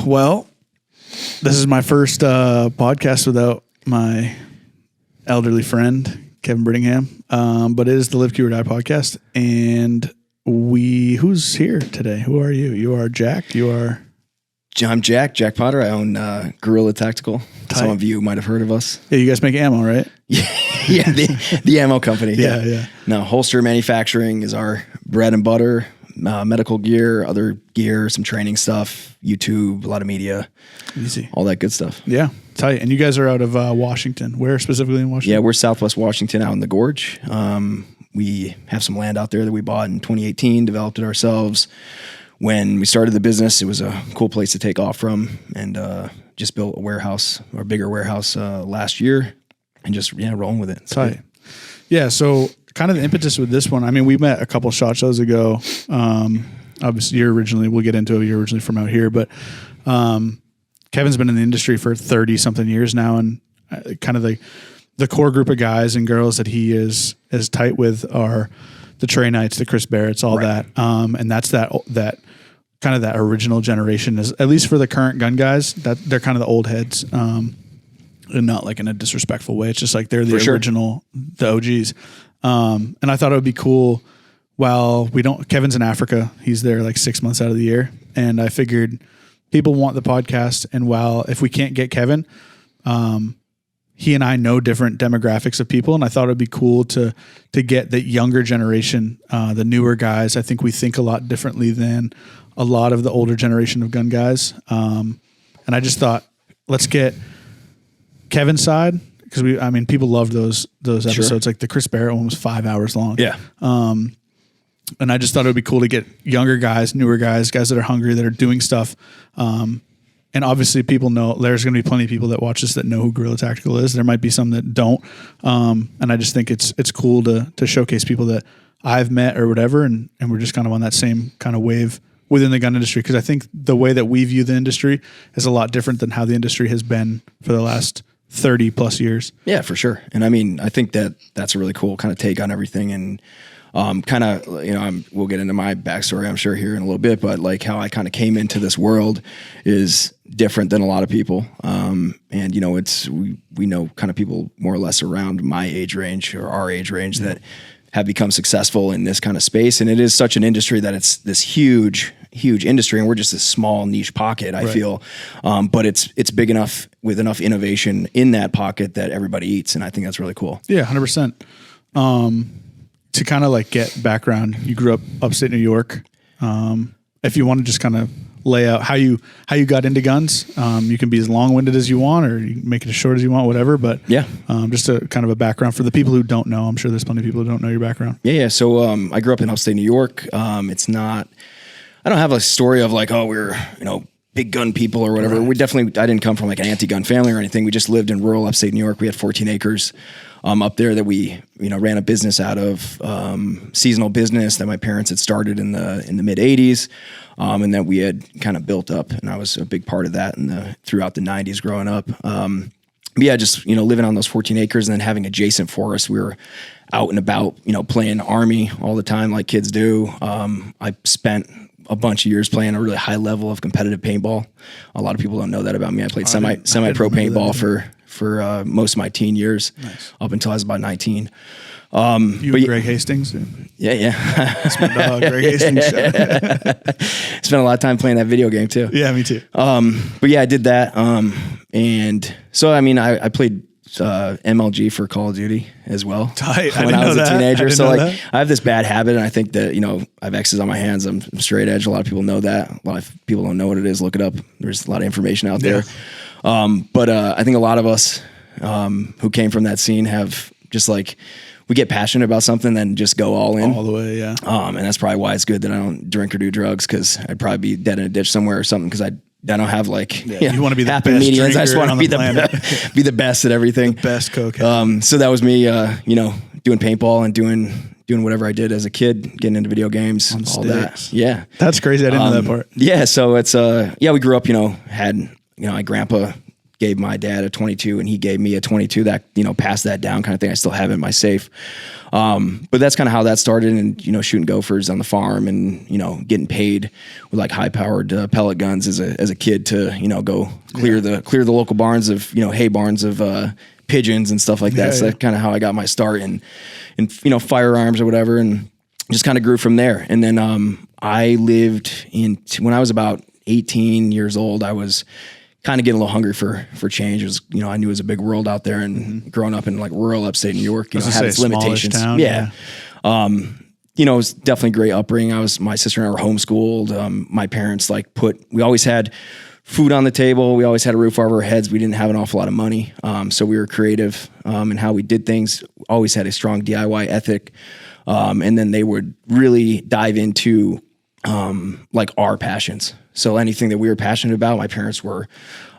Well, this is my first podcast without my elderly friend, Kevin Brittingham. But it is the Live, Cure, Die podcast. And who's here today? Who are you? You are Jack. I'm Jack Potter. I own Guerrilla Tactical. Tight. Some of you might have heard of us. Yeah, you guys make ammo, right? Yeah, the ammo company. Yeah. No, holster manufacturing is our bread and butter. Medical gear, other gear, some training stuff, YouTube, a lot of media. Easy. All that good stuff. Yeah, tight. And you guys are out of Washington. Where specifically in Washington? Yeah, we're Southwest Washington out in the Gorge. We have some land out there that we bought in 2018, developed it ourselves. When we started the business, it was a cool place to take off from, and just built a warehouse, or bigger warehouse last year, and just rolling with it. Tight. Yeah, so kind of the impetus with this one, I mean, we met a couple SHOT Shows ago. Obviously, we'll get into it, you're originally from out here, but Kevin's been in the industry for 30-something years now, and kind of the core group of guys and girls that he is as tight with are the Trey Knights, the Chris Barretts, all right. that. And that's that kind of that original generation, is at least for the current gun guys, that they're kind of the old heads. And not like in a disrespectful way. It's just like they're the original, the OGs. And I thought it would be cool while Kevin's in Africa. He's there like 6 months out of the year. And I figured people want the podcast. And if we can't get Kevin, he and I know different demographics of people. And I thought it'd be cool to get the younger generation, the newer guys. I think we think a lot differently than a lot of the older generation of gun guys. And I just thought, let's get Kevin's side, because people loved those episodes. Sure. Like the Chris Barrett one was 5 hours long. Yeah. And I just thought it would be cool to get younger guys, newer guys that are hungry, that are doing stuff. And obviously people know, there's going to be plenty of people that watch this that know who Guerrilla Tactical is. There might be some that don't. And I just think it's cool to showcase people that I've met or whatever. And we're just kind of on that same kind of wave within the gun industry. Cause I think the way that we view the industry is a lot different than how the industry has been for the last 30 plus years. Yeah, for sure. And I mean, I think that's a really cool kind of take on everything. And kind of, we'll get into my backstory, I'm sure, here in a little bit, but like how I kind of came into this world is different than a lot of people. And we know kind of people more or less around my age range or our age range that have become successful in this kind of space. And it is such an industry that it's this huge industry, and we're just a small niche pocket, I feel. But it's big enough with enough innovation in that pocket that everybody eats. And I think that's really cool. Yeah, 100%. To kind of like get background, you grew up upstate New York. If you want to just kind of lay out how you got into guns, you can be as long-winded as you want, or you can make it as short as you want, whatever. But just a kind of a background for the people who don't know. I'm sure there's plenty of people who don't know your background. Yeah. So I grew up in upstate New York. I don't have a story of like, we're big gun people or whatever. Right. I didn't come from like an anti-gun family or anything. We just lived in rural upstate New York. We had 14 acres up there that we ran a business out of, seasonal business that my parents had started in the mid 80s. And that we had kind of built up, and I was a big part of that throughout the 90s growing up. Just living on those 14 acres and then having adjacent forests. We were out and about, playing Army all the time like kids do. I spent a bunch of years playing a really high level of competitive paintball. A lot of people don't know that about me. I played semi-pro paintball for most of my teen years, up until I was about 19. You and Greg Hastings? Yeah. That's my dog, Greg Hastings. Spent a lot of time playing that video game too. Yeah, me too. But yeah, I did that. And so, I played MLG for Call of Duty as well. Tight. When I was a teenager. So I have this bad habit, and I think that, I have X's on my hands. I'm straight edge. A lot of people know that. A lot of people don't know what it is. Look it up. There's a lot of information out there. But I think a lot of us who came from that scene have just like, we get passionate about something, then just go all in. All the way, yeah. And that's probably why it's good that I don't drink or do drugs, because I'd probably be dead in a ditch somewhere or something, because I don't have like you want to be the happy best medians. I just want to be be the best at everything. The best cocaine. So that was me, doing paintball and doing whatever I did as a kid, getting into video games, all that. Yeah, that's crazy. I didn't know that part. Yeah, so it's we grew up. Had my grandpa gave my dad a 22 and he gave me a 22 that, passed that down kind of thing. I still have it in my safe. But that's kind of how that started, and, shooting gophers on the farm and, getting paid with like high powered pellet guns as a kid to, go clear the local barns of, hay barns of pigeons and stuff like that. So that's kind of how I got my start in firearms or whatever, and just kind of grew from there. And then I lived when I was about 18 years old, I was kind of getting a little hungry for change. It was, I knew it was a big world out there, and growing up in like rural upstate New York, had its limitations. Town, yeah. It was definitely a great upbringing. My sister and I were homeschooled. My parents we always had food on the table. We always had a roof over our heads. We didn't have an awful lot of money. So we were creative in how we did things. Always had a strong DIY ethic. And then they would really dive into our passions. So anything that we were passionate about, my parents were,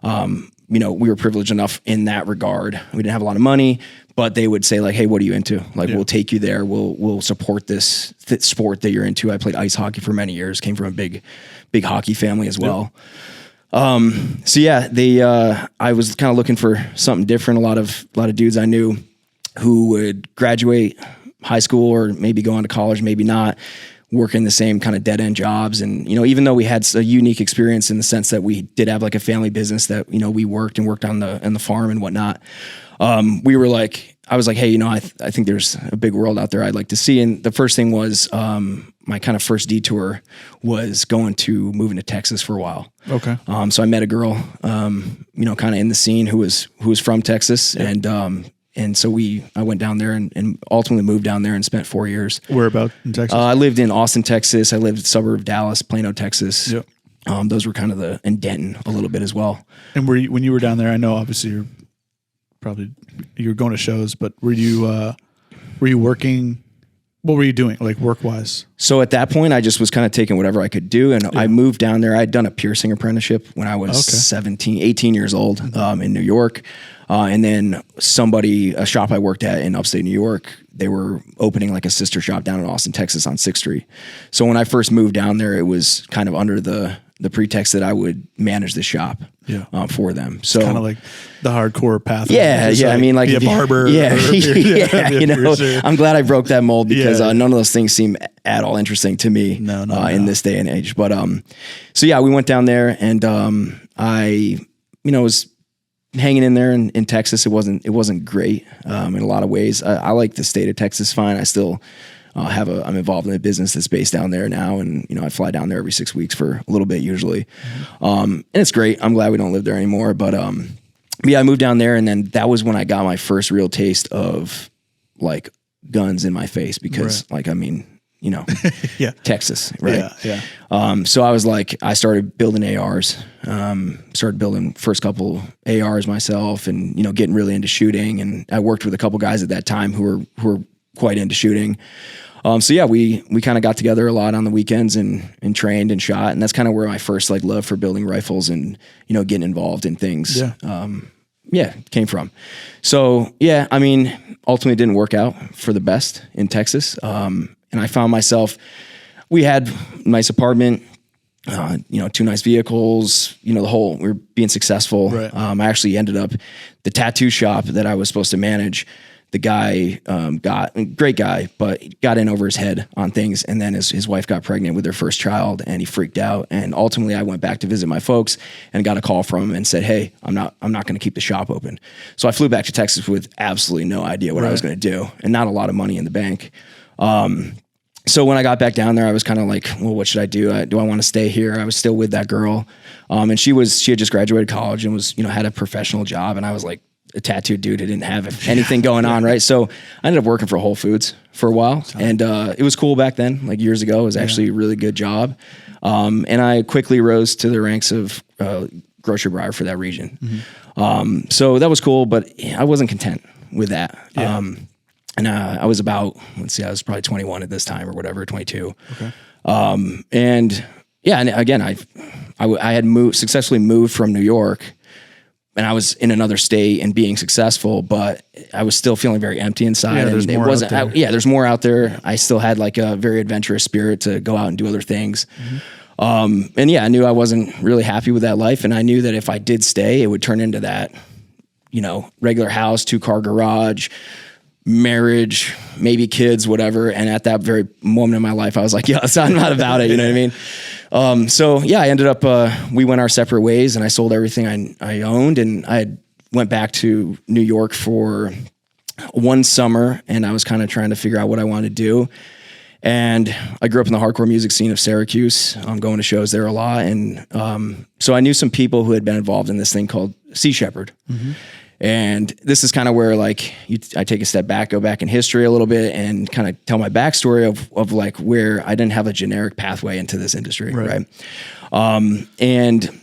we were privileged enough in that regard. We didn't have a lot of money, but they would say like, hey, what are you into? We'll take you there. We'll support this sport that you're into. I played ice hockey for many years, came from a big hockey family as well. I was kind of looking for something different. A lot of dudes I knew who would graduate high school or maybe go on to college, maybe not, working the same kind of dead end jobs. And, even though we had a unique experience in the sense that we did have like a family business that, we worked on the farm and whatnot. I was like, hey, I think there's a big world out there I'd like to see. And the first thing was, my kind of first detour was moving to Texas for a while. Okay. So I met a girl, kind of in the scene who was from Texas. Yep. And so I went down there and ultimately moved down there and spent 4 years. Whereabouts in Texas? I lived in Austin, Texas. I lived in the suburb of Dallas, Plano, Texas. Yep. Those were kind of and Denton a little bit as well. And when you were down there, I know obviously you were going to shows, but were you working? What were you doing, like work wise? So at that point, I just was kind of taking whatever I could do. And I moved down there. I'd done a piercing apprenticeship when I was 18 years old in New York. And then a shop I worked at in upstate New York, they were opening like a sister shop down in Austin, Texas on 6th Street. So when I first moved down there, it was kind of under the pretext that I would manage the shop for them. So kind of like the hardcore path. Yeah. Yeah. I mean, like be a barber. Yeah. I'm glad I broke that mold because none of those things seem at all interesting to me in this day and age. But, we went down there and, I was hanging in there in Texas. It wasn't great, in a lot of ways. I like the state of Texas fine. I still, I'm involved in a business that's based down there now. And, I fly down there every 6 weeks for a little bit usually. And it's great. I'm glad we don't live there anymore. But, I moved down there, and then that was when I got my first real taste of like guns in my face because Texas, right? Yeah. So I was like, I started building ARs, started building first couple ARs myself and, getting really into shooting. And I worked with a couple guys at that time who were quite into shooting. We kind of got together a lot on the weekends and trained and shot. And that's kind of where my first like love for building rifles and, getting involved in things, came from. So, ultimately it didn't work out for the best in Texas. And I found myself, we had a nice apartment, 2 nice vehicles, we were being successful. Right. I actually ended up the tattoo shop that I was supposed to manage. The guy great guy, but got in over his head on things. And then his wife got pregnant with their first child and he freaked out. And ultimately I went back to visit my folks and got a call from him and said, hey, I'm not going to keep the shop open. So I flew back to Texas with absolutely no idea what I was going to do and not a lot of money in the bank. So when I got back down there, I was kind of like, well, what should I do? Do I want to stay here? I was still with that girl. And she had just graduated college and was, had a professional job. And I was like a tattooed dude who didn't have anything going on. Right. So I ended up working for Whole Foods for a while and, it was cool back then, like years ago. It was actually a really good job. And I quickly rose to the ranks of, grocery buyer for that region. Mm-hmm. So that was cool, but I wasn't content with that. Yeah. And I was about, I was probably 21 at this time or whatever, 22. Okay. And again, I had successfully moved from New York and I was in another state and being successful, but I was still feeling very empty inside. Yeah, there's more out there. There's more out there. I still had like a very adventurous spirit to go out and do other things. And yeah, I knew I wasn't really happy with that life. And I knew that if I did stay, it would turn into that, regular house, 2-car garage, marriage, maybe kids, whatever. And at that very moment in my life, I was like, yes, I'm not about it. You know what I mean? So yeah, I ended up, we went our separate ways, and I sold everything I owned, and I went back to New York for one summer, and I was kind of trying to figure out what I wanted to do. And I grew up in the hardcore music scene of Syracuse. I'm going to shows there a lot. And so I knew some people who had been involved in this thing called Sea Shepherd. Mm-hmm. And this is kind of where I take a step back, go back in history a little bit, and kind of tell my backstory of like where I didn't have a generic pathway into this industry. Right. And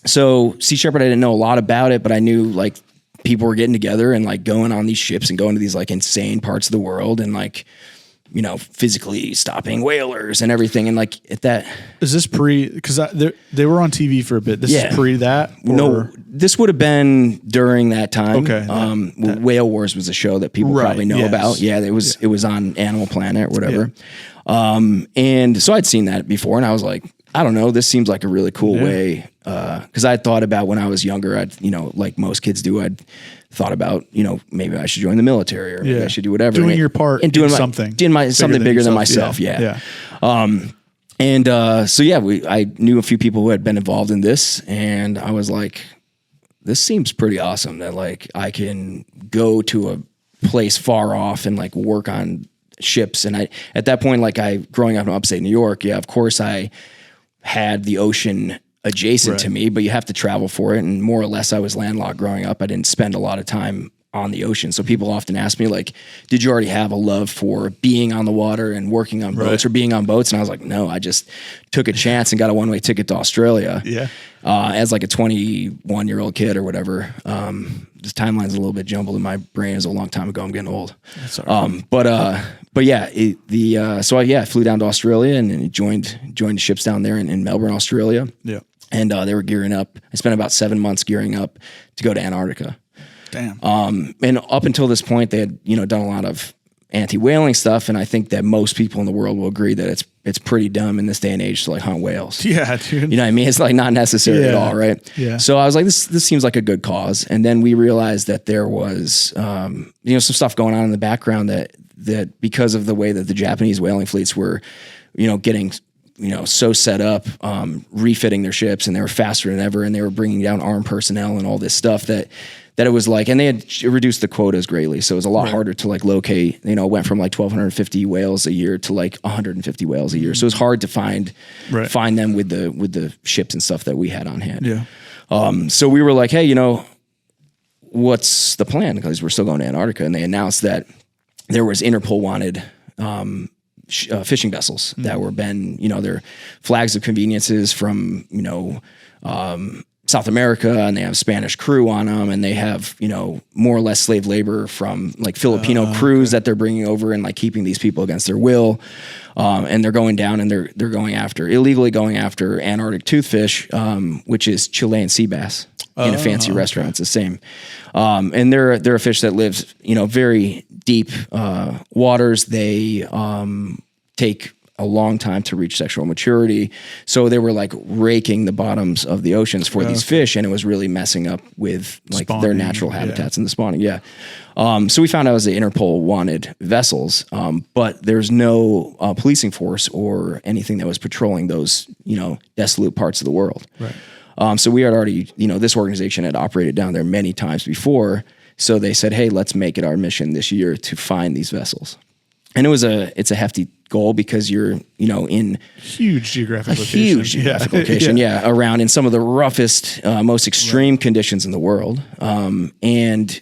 so Sea Shepherd, I didn't know a lot about it, but I knew like people were getting together and like going on these ships and going to these like insane parts of the world, and like, physically stopping whalers and everything. And like at that, is this because they were on TV for a bit. This is pre that? No, this would have been during that time. Okay. Whale Wars was a show that people probably know about. Yeah. It was on Animal Planet or whatever. Yeah. And so I'd seen that before, and I was like, I don't know, this seems like a really cool way. Cause I thought about when I was younger, I'd, like most kids do, I'd thought about, maybe I should join the military, or maybe I should do whatever. Doing your part and doing something bigger than myself. Yeah. I knew a few people who had been involved in this, and I was like, this seems pretty awesome that like I can go to a place far off and like work on ships. And at that point, like growing up in upstate New York, of course I had the ocean adjacent to me, but you have to travel for it. And more or less I was landlocked growing up. I didn't spend a lot of time on the ocean. So people often ask me like, did you already have a love for being on the water and working on boats or being on boats? And I was like, no, I just took a chance and got a one-way ticket to Australia. Yeah. As like a 21-year-old kid or whatever. This timeline's a little bit jumbled in my brain. It was a long time ago. I'm getting old. That's all right. But yeah, I flew down to Australia and joined the ships down there in Melbourne, Australia. Yeah. And they were gearing up. I spent about 7 months gearing up to go to Antarctica. Damn. And up until this point, they had, done a lot of anti-whaling stuff. And I think that most people in the world will agree that it's pretty dumb in this day and age to like hunt whales. Yeah, dude. You know what I mean? It's like not necessary at all, right? Yeah. So I was like, this seems like a good cause. And then we realized that there was, some stuff going on in the background that because of the way that the Japanese whaling fleets were, getting so set up, refitting their ships, and they were faster than ever, and they were bringing down armed personnel and all this stuff that it was like, and they had reduced the quotas greatly. So it was a lot harder to like locate, it went from like 1,250 whales a year to like 150 whales a year. So it was hard to find them with the ships and stuff that we had on hand. Yeah. So we were like, hey, what's the plan? Because we're still going to Antarctica, and they announced that there was Interpol wanted, fishing vessels that were they're flags of conveniences from, South America, and they have Spanish crew on them, and they have, more or less slave labor from like Filipino crews that they're bringing over and like keeping these people against their will. And they're going down and they're illegally going after Antarctic toothfish, which is Chilean sea bass in a fancy restaurant. It's the same. And they're a fish that lives, very deep, waters. They, take a long time to reach sexual maturity. So they were like raking the bottoms of the oceans for these fish, and it was really messing up with like spawning, their natural habitats and the spawning. Yeah. So we found out as the Interpol wanted vessels, but there's no policing force or anything that was patrolling those, desolate parts of the world. Right. So we had already, this organization had operated down there many times before. So they said, hey, let's make it our mission this year to find these vessels. And it's a hefty goal because you're, in huge geographic location. Around in some of the roughest, most extreme conditions in the world. And,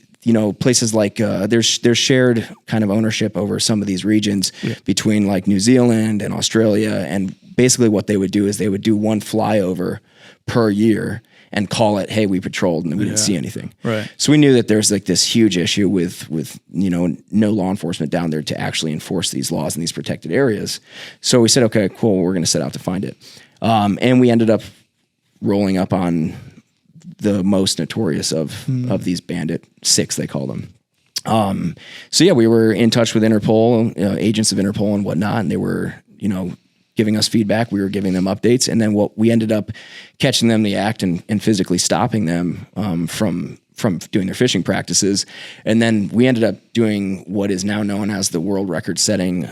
places like, there's shared kind of ownership over some of these regions between like New Zealand and Australia. And basically what they would do is they would do one flyover per year and call it, hey, we patrolled and we didn't see anything. Right. So we knew that there's like this huge issue with no law enforcement down there to actually enforce these laws in these protected areas. So we said, okay, cool, we're going to set out to find it. And we ended up rolling up on the most notorious of these bandit six, they call them. We were in touch with Interpol, agents of Interpol and whatnot, and they were, giving us feedback. We were giving them updates. And then what we ended up catching them in the act and physically stopping them from doing their fishing practices. And then we ended up doing what is now known as the world record setting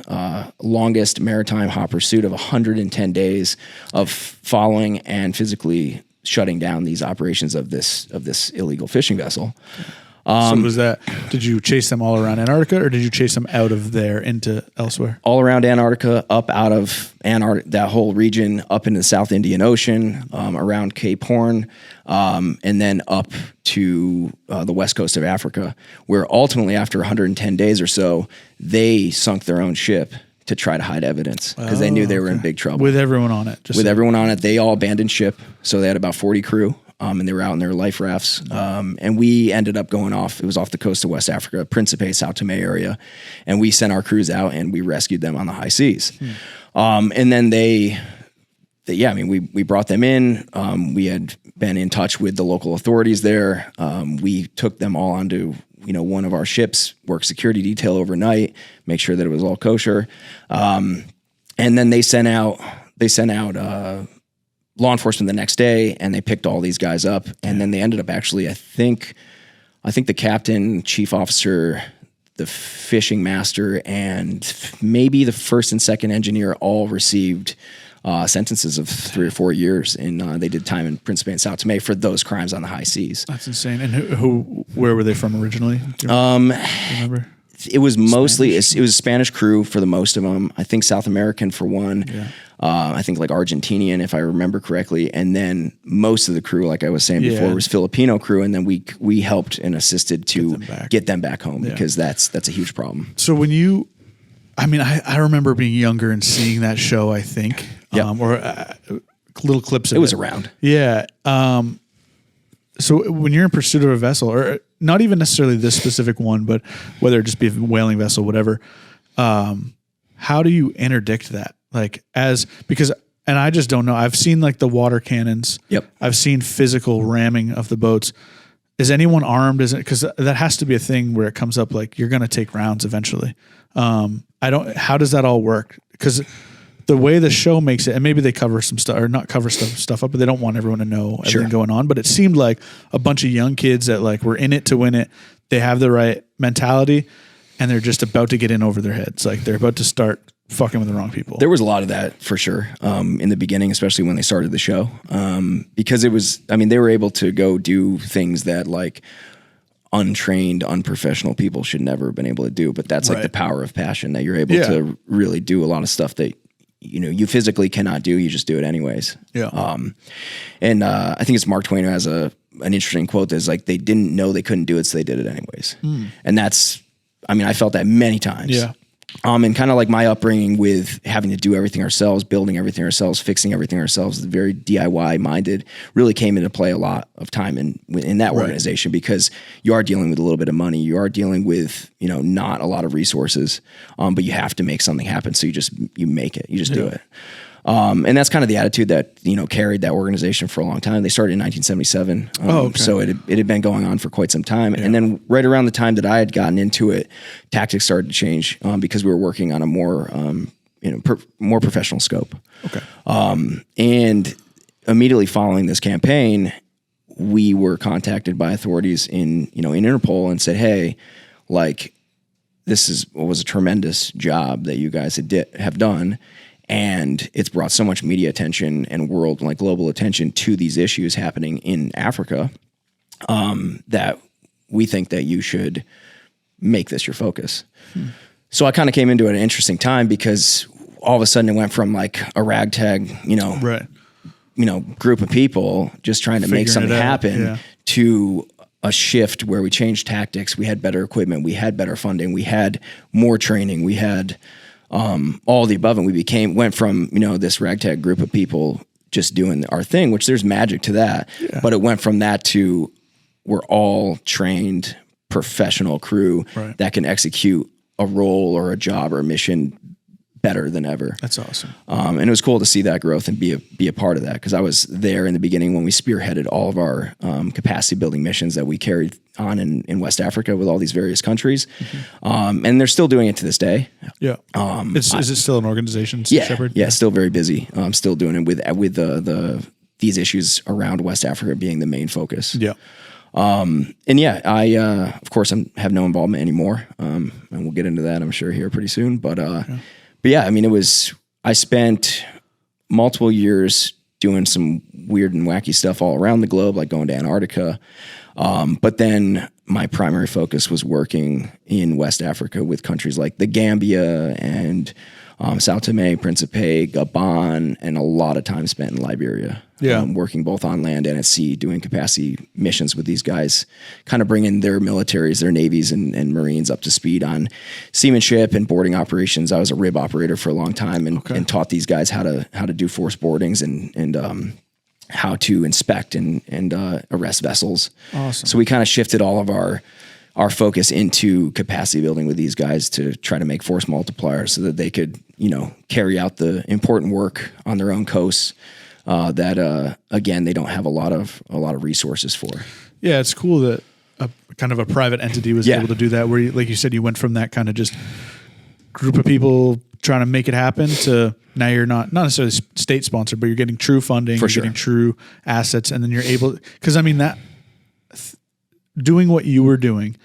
longest maritime hot pursuit of 110 days of following and physically shutting down these operations of this illegal fishing vessel. So was that, did you chase them all around Antarctica, or did you chase them out of there into elsewhere? All around Antarctica, up out of that whole region, up into the South Indian Ocean, around Cape Horn, and then up to the west coast of Africa, where ultimately after 110 days or so, they sunk their own ship to try to hide evidence because they knew they were in big trouble. With everyone on it. Everyone on it. They all abandoned ship. So they had about 40 crew. And they were out in their life rafts. And we ended up going off. It was off the coast of West Africa, Principe, Sao Tome area. And we sent our crews out and we rescued them on the high seas. And then we brought them in. We had been in touch with the local authorities there. We took them all onto, one of our ships, worked security detail overnight, make sure that it was all kosher. And then they sent out law enforcement the next day, and they picked all these guys up. And then they ended up actually, I think the captain, chief officer, the fishing master, and maybe the first and second engineer all received sentences of 3 or 4 years. And they did time in Principe and Sao Tome for those crimes on the high seas. That's insane. And where were they from originally? Do you remember? It was mostly, it was a Spanish crew for the most of them. I think South American for one. Yeah. I think like Argentinian, if I remember correctly. And then most of the crew, like I was saying before, was Filipino crew. And then we helped and assisted to get them back home because that's a huge problem. So when I remember being younger and seeing that show, I think, or little clips of it. It was around. Yeah. So when you're in pursuit of a vessel, or not even necessarily this specific one, but whether it just be a whaling vessel, whatever, how do you interdict that? Because I just don't know. I've seen like the water cannons. Yep. I've seen physical ramming of the boats. Is anyone armed? Because that has to be a thing where it comes up like you're going to take rounds eventually. How does that all work? Because the way the show makes it, and maybe they cover some stuff or not cover stuff up, but they don't want everyone to know everything going on. But it seemed like a bunch of young kids that like were in it to win it. They have the right mentality, and they're just about to get in over their heads. Like they're about to start fucking with the wrong people. There was a lot of that for sure in the beginning, especially when they started the show, because it was. I mean, they were able to go do things that like untrained, unprofessional people should never have been able to do. But that's like the power of passion that you're able to really do a lot of stuff that you physically cannot do. You just do it anyways. Yeah. I think it's Mark Twain who has an interesting quote that's like, they didn't know they couldn't do it, so they did it anyways. And that's, I felt that many times. Yeah. And kind of like my upbringing with having to do everything ourselves, building everything ourselves, fixing everything ourselves, very DIY minded, really came into play a lot of time in that organization, because you are dealing with a little bit of money. You are dealing with, not a lot of resources, but you have to make something happen. So you make it, you just do it. And that's kind of the attitude that, carried that organization for a long time. They started in 1977. So it had been going on for quite some time. Yeah. And then right around the time that I had gotten into it, tactics started to change, because we were working on a more, more professional scope. Okay. And immediately following this campaign, we were contacted by authorities in Interpol and said, hey, like, this was a tremendous job that you guys have done. And it's brought so much media attention and global attention to these issues happening in Africa, that we think that you should make this your focus. So I kind of came into an interesting time, because all of a sudden it went from like a ragtag, group of people just trying to make something happen to a shift where we changed tactics. We had better equipment. We had better funding. We had more training. We had all the above, and we went from, this ragtag group of people just doing our thing, which there's magic to that. Yeah. But it went from that to we're all trained professional crew that can execute a role or a job or a mission better than ever. That's awesome. And it was cool to see that growth and be a part of that, because I was there in the beginning when we spearheaded all of our capacity building missions that we carried on in West Africa with all these various countries. And they're still doing it to this day. Yeah. Is it still an organization, Yeah, Shepherd? yeah, still very busy. Still doing it with these issues around West Africa being the main focus. Yeah. And yeah, I of course have no involvement anymore. And we'll get into that, I'm sure, here pretty soon. But yeah, I mean, I spent multiple years doing some weird and wacky stuff all around the globe, like going to Antarctica. But then my primary focus was working in West Africa with countries like the Gambia and Sao Tome, Principe, Gabon, and a lot of time spent in Liberia. Yeah. Working both on land and at sea, doing capacity missions with these guys, kind of bringing their militaries, their navies and Marines up to speed on seamanship and boarding operations. I was a rib operator for a long time and taught these guys how to do force boardings and how to inspect and arrest vessels. Awesome. So we kind of shifted all of our focus into capacity building with these guys to try to make force multipliers so that they could, carry out the important work on their own coasts that again, they don't have a lot of resources for. Yeah, it's cool that a kind of a private entity was able to do that, where you, like you said, you went from that kind of just group of people trying to make it happen to now you're not necessarily state sponsored, but you're getting true funding, getting true assets, and then you're able, because I mean doing what you were doing,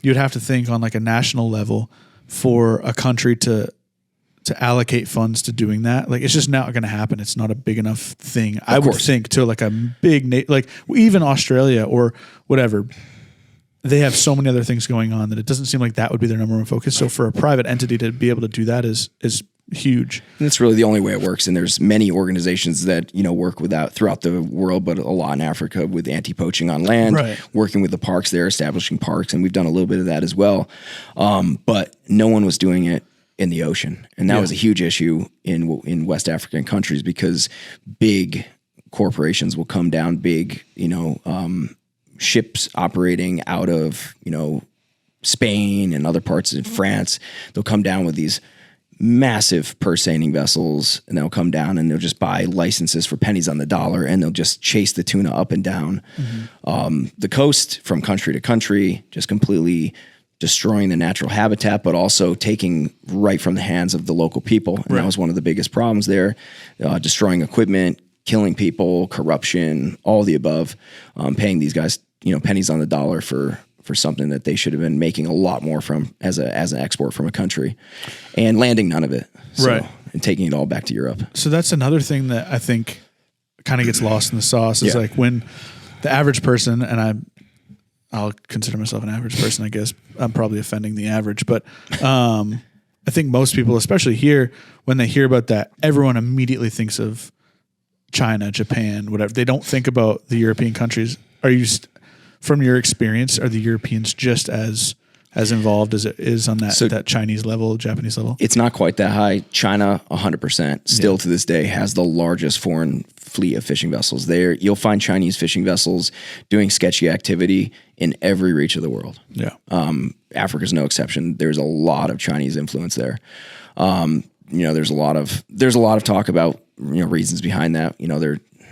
you'd have to think on like a national level for a country to allocate funds to doing that. Like, it's just not going to happen. It's not a big enough thing. I would think to like a big, like even Australia or whatever, they have so many other things going on that it doesn't seem like that would be their number one focus. So for a private entity to be able to do that is huge. And that's really the only way it works. And there's many organizations that, work throughout the world, but a lot in Africa with anti-poaching on land, working with the parks there, establishing parks. And we've done a little bit of that as well. But no one was doing it in the ocean. And that was a huge issue in West African countries, because big corporations will come down, big, ships operating out of, Spain and other parts of France. They'll come down with these massive purse-seining vessels, and they'll come down and they'll just buy licenses for pennies on the dollar, and they'll just chase the tuna up and down the coast from country to country, just completely destroying the natural habitat, but also taking right from the hands of the local people. And that was one of the biggest problems there, destroying equipment, killing people, corruption, all the above, paying these guys, pennies on the dollar for something that they should have been making a lot more from as an export from a country, and landing none of it. And taking it all back to Europe. So that's another thing that I think kind of gets lost in the sauce is like when the average person, and I'll consider myself an average person, I guess I'm probably offending the average, but I think most people, especially here, when they hear about that, everyone immediately thinks of China, Japan, whatever. They don't think about the European countries. From your experience, are the Europeans just as involved as it is on that Chinese level, Japanese level? It's not quite that high. China, 100%, still to this day has the largest foreign fleet of fishing vessels. There, you'll find Chinese fishing vessels doing sketchy activity in every reach of the world. Yeah, Africa's no exception. There's a lot of Chinese influence there. There's a lot of talk about reasons behind that.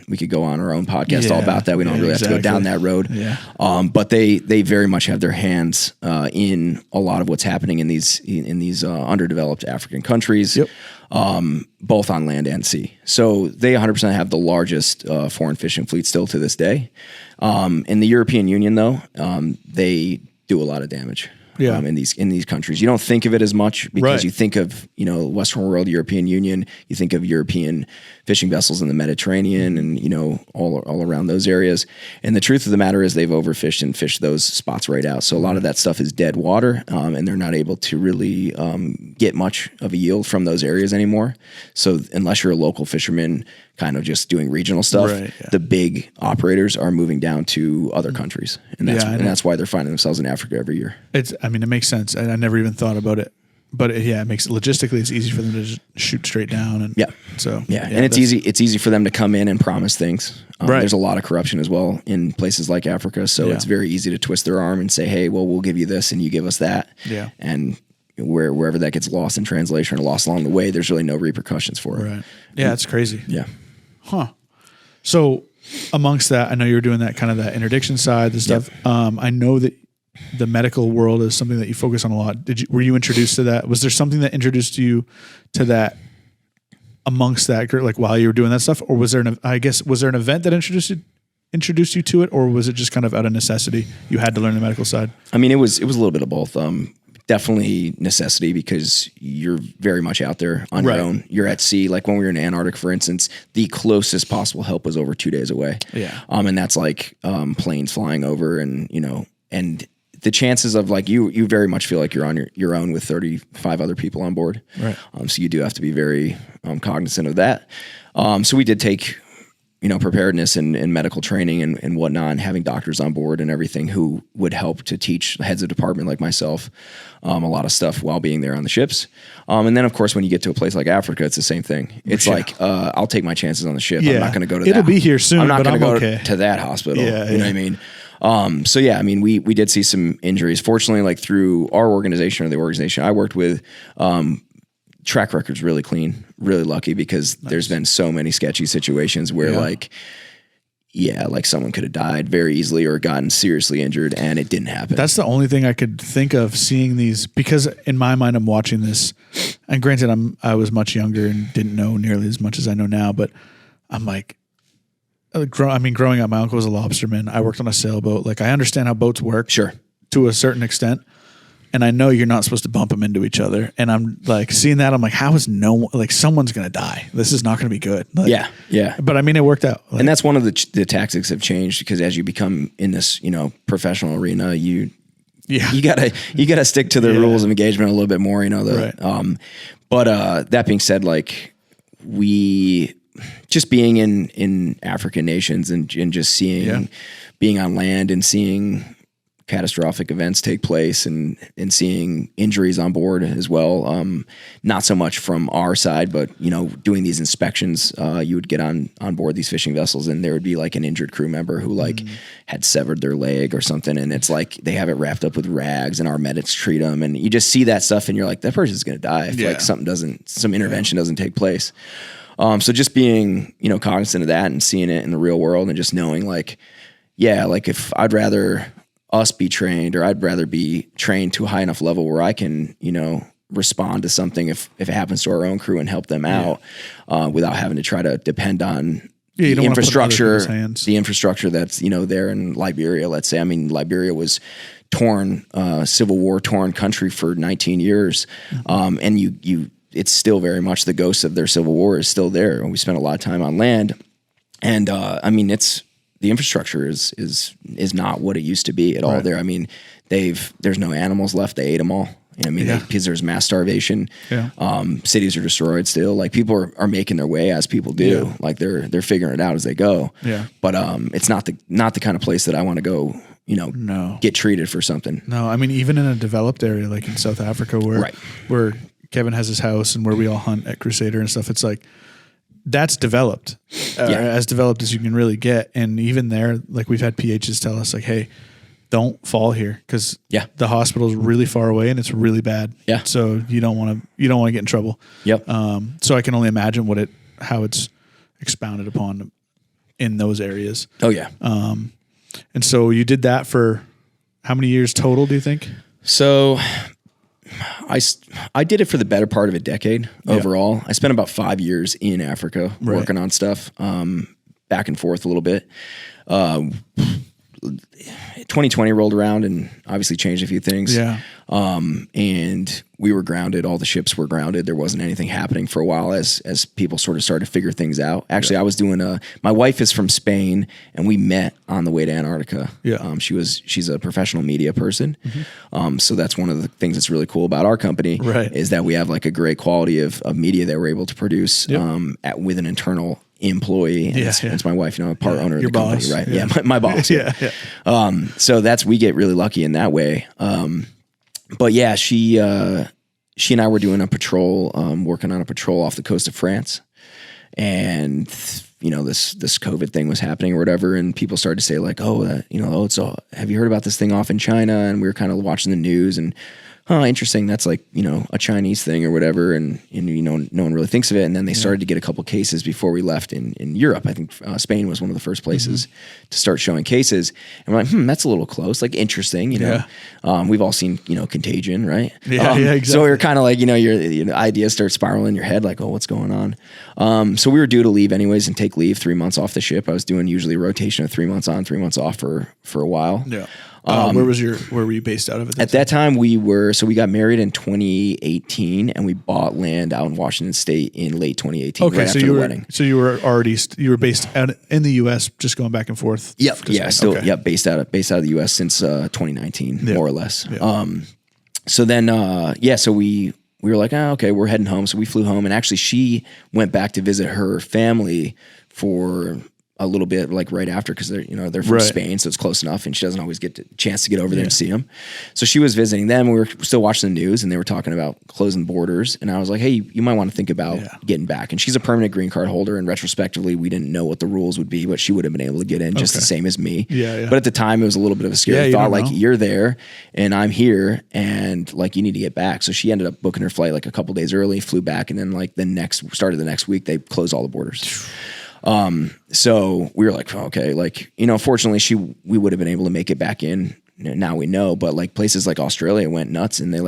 We could go on our own podcast all about that. We don't really have to go down that road. Yeah. But they very much have their hands in a lot of what's happening in these underdeveloped African countries, both on land and sea. So they 100% have the largest foreign fishing fleet still to this day. In the European Union, though, they do a lot of damage. In these countries, you don't think of it as much because you think of Western world, European Union. You think of European fishing vessels in the Mediterranean and all around those areas. And the truth of the matter is they've overfished and fished those spots right out. So a lot of that stuff is dead water, and they're not able to really get much of a yield from those areas anymore. So unless you're a local fisherman, kind of just doing regional stuff, the big operators are moving down to other countries, and that's why they're finding themselves in Africa every year. It makes sense. I never even thought about it, but it makes logistically it's easy for them to just shoot straight down, and and it's easy for them to come in and promise things. There's a lot of corruption as well in places like Africa, so it's very easy to twist their arm and say, "Hey, well, we'll give you this, and you give us that." Yeah, and wherever that gets lost in translation or lost along the way, there's really no repercussions for it. Right. Yeah, it's crazy. Yeah. Huh. So amongst that, I know you were doing that kind of that interdiction side, the stuff. I know that the medical world is something that you focus on a lot. Were you introduced to that? Was there something that introduced you to that amongst that, like while you were doing that stuff, or was there an event that introduced you to it, or was it just kind of out of necessity? You had to learn the medical side. I mean, it was a little bit of both. Definitely necessity, because you're very much out there on your own. You're at sea. Like when we were in Antarctica, for instance, the closest possible help was over 2 days away. Yeah. And that's like planes flying over, and and the chances of like you very much feel like you're on your own with 35 other people on board. Right. So you do have to be very cognizant of that. So we did take preparedness and medical training and whatnot, and having doctors on board and everything who would help to teach heads of department like myself a lot of stuff while being there on the ships. And then, of course, when you get to a place like Africa, it's the same thing. It's like, I'll take my chances on the ship. I'm not going to go to It'll be here soon, I'm not going to go okay. to that hospital. Yeah, you know what I mean? So, yeah, I mean, we did see some injuries. Fortunately, like through our organization or the organization I worked with, track record's really clean, really lucky, because there's been so many sketchy situations where like someone could have died very easily or gotten seriously injured, and it didn't happen. That's the only thing I could think of seeing these, because in my mind, I'm watching this, and granted I was much younger and didn't know nearly as much as I know now, but I'm like, growing up, my uncle was a lobsterman. I worked on a sailboat. Like, I understand how boats work. Sure. To a certain extent. And I know you're not supposed to bump them into each other. And I'm like seeing that. I'm like, how is someone's going to die? This is not going to be good. Like, yeah. But I mean, it worked out. Like, and that's one of the tactics have changed, because as you become in this, professional arena, you gotta stick to the rules of engagement a little bit more, But that being said, like we just being in African nations and just being on land and seeing catastrophic events take place and seeing injuries on board as well. Not so much from our side, but doing these inspections, you would get on board these fishing vessels, and there would be like an injured crew member who had severed their leg or something, and it's like they have it wrapped up with rags, and our medics treat them, and you just see that stuff, and you're like, that person's going to die if like some intervention doesn't take place. So just being cognizant of that and seeing it in the real world, and just knowing like if I'd rather us be trained, or I'd rather be trained to a high enough level where I can, respond to something if it happens to our own crew and help them out, without having to try to depend on the infrastructure that's, there in Liberia, let's say. I mean, Liberia was civil war torn country for 19 years. And it's still very much the ghost of their civil war is still there. And we spent a lot of time on land, and, I mean, the infrastructure is not what it used to be at all there. I mean, there's no animals left. They ate them all. Because there's mass starvation. Yeah. Cities are destroyed still. Like, people are making their way as people do. Yeah. Like they're figuring it out as they go. Yeah. But it's not the kind of place that I want to go, get treated for something. No, I mean, even in a developed area like in South Africa where Kevin has his house and where we all hunt at Crusader and stuff, it's like, that's developed, as developed as you can really get. And even there, like, we've had PHs tell us like, hey, don't fall here, because the hospital is really far away and it's really bad. Yeah. So you don't want to get in trouble. Yep. So I can only imagine how it's expounded upon in those areas. Oh yeah. And so you did that for how many years total, do you think? So I did it for the better part of a decade overall. I spent about 5 years in Africa working on stuff, back and forth a little bit. 2020 rolled around and obviously changed a few things. Yeah. And we were grounded. All the ships were grounded. There wasn't anything happening for a while as people sort of started to figure things out. Actually, I was doing my wife is from Spain, and we met on the way to Antarctica. Yeah. She's a professional media person. Mm-hmm. So that's one of the things that's really cool about our company, is that we have like a great quality of media that we're able to produce, with an internal employee. And it's my wife, part owner of the company, right? Yeah, my boss. So we get really lucky in that way. But yeah, she and I were doing a patrol, working on a patrol off the coast of France, and this COVID thing was happening or whatever, and people started to say like, have you heard about this thing off in China? And we were kind of watching the news and interesting. That's like, a Chinese thing or whatever. And no one really thinks of it. And then they started to get a couple cases before we left in Europe. I think Spain was one of the first places to start showing cases. And we're like, that's a little close, like interesting, we've all seen, Contagion, right? Yeah, exactly. So we were kind of like, your ideas start spiraling in your head, like, oh, what's going on? So we were due to leave anyways and take leave 3 months off the ship. I was doing usually a rotation of 3 months on, 3 months off for a while. Yeah. Where were you based out of at that time? We got married in 2018 and we bought land out in Washington State in late 2018. Okay. Right So after the wedding. So you were based out in the U.S. just going back and forth. Yep. Yeah. Still. Okay. Yep. Based out of the U.S. since 2019, more or less. Yeah. So then, so we were like, okay, we're heading home. So we flew home, and actually she went back to visit her family for a little bit, like right after, because they're from Spain, so it's close enough, and she doesn't always get a chance to get over there and see them. So she was visiting them. We were still watching the news, and they were talking about closing borders. And I was like, hey, you might want to think about getting back. And she's a permanent green card holder, and retrospectively, we didn't know what the rules would be, but she would have been able to get in just the same as me. But at the time, it was a little bit of a scary thought, like, you're there, and I'm here, and like, you need to get back. So she ended up booking her flight like a couple days early, flew back, and then like the next week, they closed all the borders. So we were like, okay, like, fortunately we would have been able to make it back in. Now we know, but like places like Australia went nuts, and they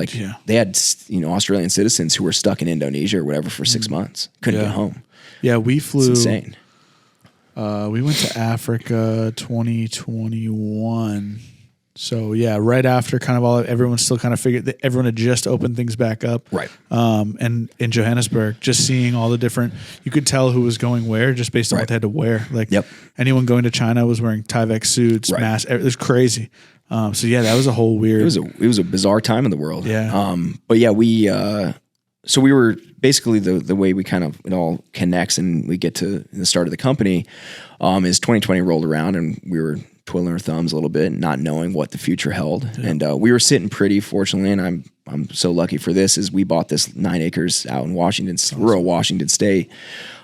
had, Australian citizens who were stuck in Indonesia or whatever for 6 months, couldn't get home. Yeah. We flew, it's insane. We went to Africa 2021. So yeah, right after kind of everyone still kind of figured that everyone had just opened things back up. Right. And in Johannesburg, just seeing all the different, you could tell who was going where just based on what they had to wear. Like anyone going to China was wearing Tyvek suits, masks. It was crazy. So yeah, that was a whole weird. It was a bizarre time in the world. Yeah. But yeah, so we were basically the way we kind of, it all connects and we get to the start of the company, is 2020 rolled around, and we were twiddling our thumbs a little bit, not knowing what the future held. And we were sitting pretty, fortunately, and I'm so lucky for this, is we bought this 9 acres out in rural Washington State,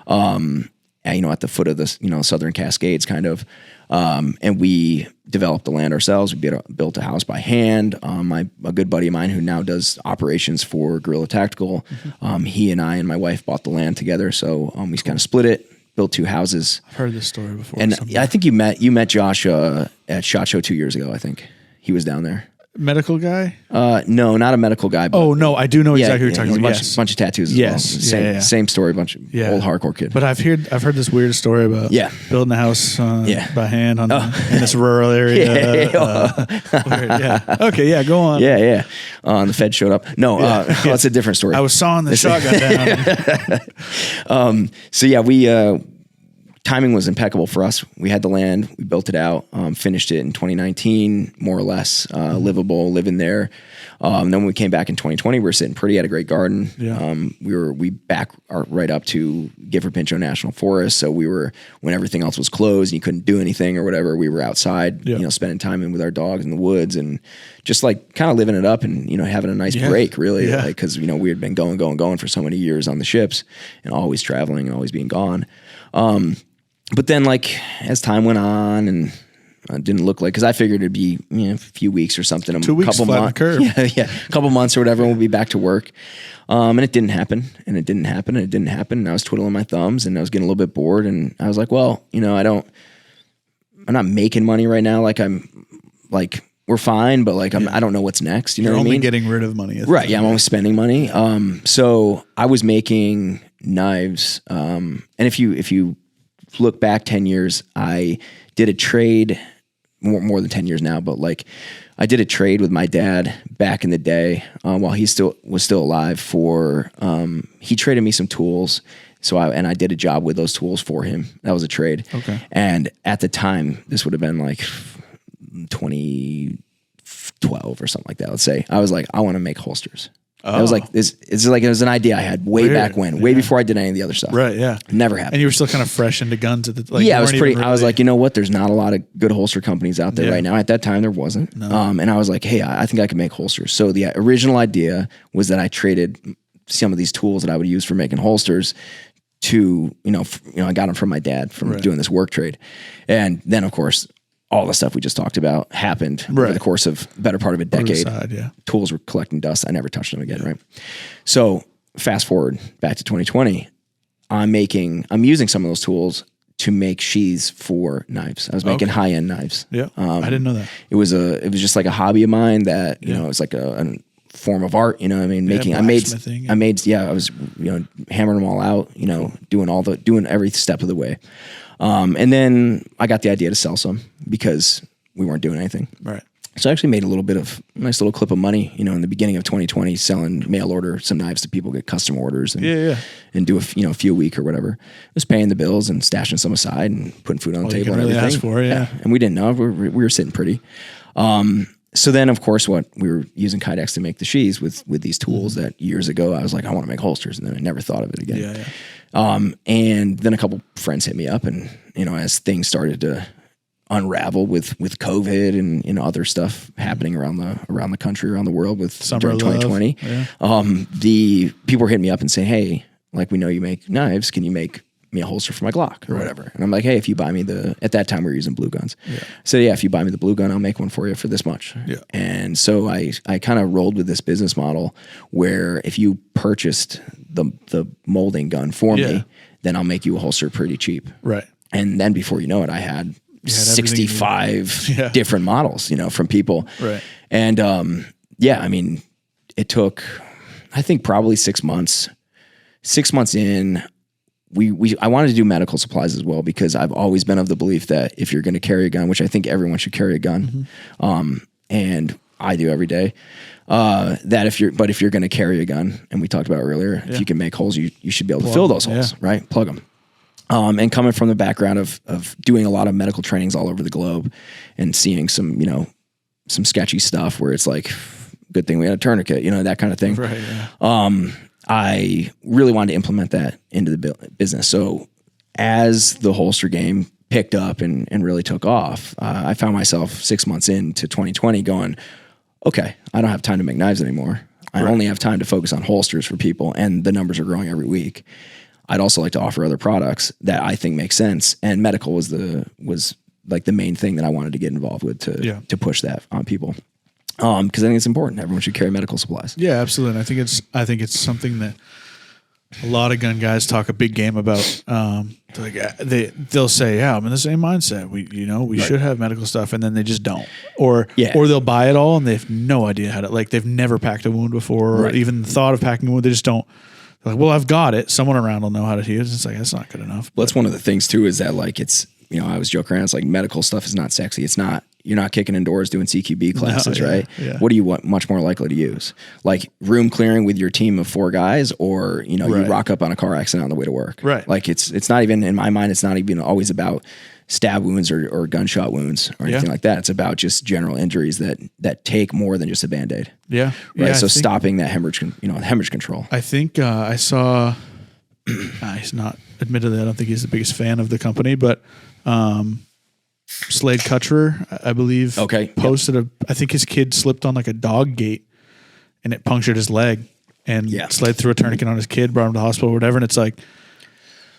at the foot of the Southern Cascades kind of, and we developed the land ourselves. We built a house by hand. A good buddy of mine who now does operations for Guerrilla Tactical, he and I and my wife bought the land together, so we kind of split it. Built 2 houses. I've heard this story before. And I think you met Josh at SHOT Show 2 years ago. I think he was down there. Medical guy? No, not a medical guy. But no, I do know exactly what you're talking about. Bunch of tattoos as well. Same story, bunch of old hardcore kid. But I've heard this weird story about building a house by hand in this rural area. Okay, go on. Yeah. The Fed showed up. No, that's a different story. I was sawing the shotgun down. So yeah, we timing was impeccable for us. We had the land, we built it out, finished it in 2019, more or less, livable, living there. Then when we came back in 2020, we were sitting pretty, had a great garden. Yeah. We back right up to Gifford Pinchot National Forest. So we were, when everything else was closed and you couldn't do anything or whatever, we were outside, spending time with our dogs in the woods and just like kind of living it up and, having a nice break really. Like, cause we had been going for so many years on the ships and always traveling and always being gone. But then, like, as time went on, and it didn't look like, because I figured it'd be a few weeks or something, 2 weeks, couple months, a couple months or whatever, and we'll be back to work. And it didn't happen, and it didn't happen, and it didn't happen. And I was twiddling my thumbs, and I was getting a little bit bored, and I was like, well, I'm not making money right now. We're fine, but I don't know what's next. You know what I mean? You're only getting rid of money, right? Yeah, I'm only spending money. So I was making knives, and if you look back 10 years, I did a trade, more than 10 years now, but I did a trade with my dad back in the day, while he was still alive he traded me some tools. So I did a job with those tools for him. That was a trade. Okay. And at the time, this would have been 2012 or something like that. Let's say I was like, I want to make holsters. Oh. It was like this. It's like it was an idea I had way back when, way before I did any of the other stuff. Right. Yeah. Never happened. And you were still kind of fresh into guns at the. I was pretty. I was like, you know what? There's not a lot of good holster companies out there right now. At that time, there wasn't. No. And I was like, hey, I think I can make holsters. So the original idea was that I traded some of these tools that I would use for making holsters to, I got them from my dad from doing this work trade, and then of course, all the stuff we just talked about happened over the course of better part of a decade. Tools were collecting dust. I never touched them again. Right. So fast forward back to 2020, I'm using some of those tools to make sheaths for knives. I was making high-end knives. Yeah. I didn't know that. It was just like a hobby of mine that, you know, it's like a form of art, you know what I mean? I was, you know, hammering them all out, you know, doing every step of the way. And then I got the idea to sell some because we weren't doing anything. Right. So I actually made a nice little clip of money, you know, in the beginning of 2020, selling mail order some knives to people, get custom orders and do a few a week or whatever. Just paying the bills and stashing some aside and putting food on the table and everything. Ask for, And we didn't know, we were sitting pretty. So then of course we were using Kydex to make the sheaths with these tools that years ago I was like, I want to make holsters. And then I never thought of it again. And then a couple friends hit me up and, you know, as things started to unravel with COVID and, you know, other stuff happening around the country, around the world during 2020. The people were hitting me up and saying, hey, like, we know you make knives. Can you make me a holster for my Glock or whatever? And I'm like, hey, if you buy me at that time we were using blue guns. So if you buy me the blue gun, I'll make one for you for this much. And so I kind of rolled with this business model where if you purchased the molding gun for me, then I'll make you a holster pretty cheap. Right. And then before you know it, I had 65 different models, you know, from people. Right. And, I mean, it took, I think probably 6 months. 6 months in, I wanted to do medical supplies as well, because I've always been of the belief that if you're going to carry a gun, which I think everyone should carry a gun, and I do every day, that if you're going to carry a gun, and we talked about earlier, if you can make holes, you should be able to fill those holes, right? Plug them. And coming from the background of doing a lot of medical trainings all over the globe and seeing some, you know, some sketchy stuff where it's like, good thing we had a tourniquet, you know, that kind of thing. Right. Yeah. I really wanted to implement that into the business. So as the holster game picked up and really took off, I found myself 6 months into 2020 going, okay, I don't have time to make knives anymore. I only have time to focus on holsters for people, and the numbers are growing every week. I'd also like to offer other products that I think make sense, and medical was like the main thing that I wanted to get involved with to push that on people. Because I think it's important. Everyone should carry medical supplies. Yeah, absolutely. And I think it's something that a lot of gun guys talk a big game about. They'll say, "Yeah, I'm in the same mindset. We should have medical stuff," and then they just don't. Or they'll buy it all and they have no idea how to. Like, they've never packed a wound before, or even thought of packing a wound. They just don't. They're like, well, I've got it. Someone around will know how to use it. It's like, that's not good enough. Well, that's one of the things too, is that, like, it's, you know, I was joking around. It's like, medical stuff is not sexy. It's not. You're not kicking indoors doing CQB classes, right? Yeah. What are you much more likely to use? Like room clearing with your team of 4 guys, or, you know, you rock up on a car accident on the way to work. Right. Like, it's not even, in my mind, it's not even always about stab wounds or gunshot wounds or anything like that. It's about just general injuries that take more than just a Band-Aid. Yeah. Right. Yeah, so stopping that hemorrhage control. I think I saw, he's not, admittedly, I don't think he's the biggest fan of the company, but Slade Cutcher, I believe, posted I think his kid slipped on like a dog gate and it punctured his leg, and Slade threw a tourniquet on his kid, brought him to the hospital or whatever. And it's like,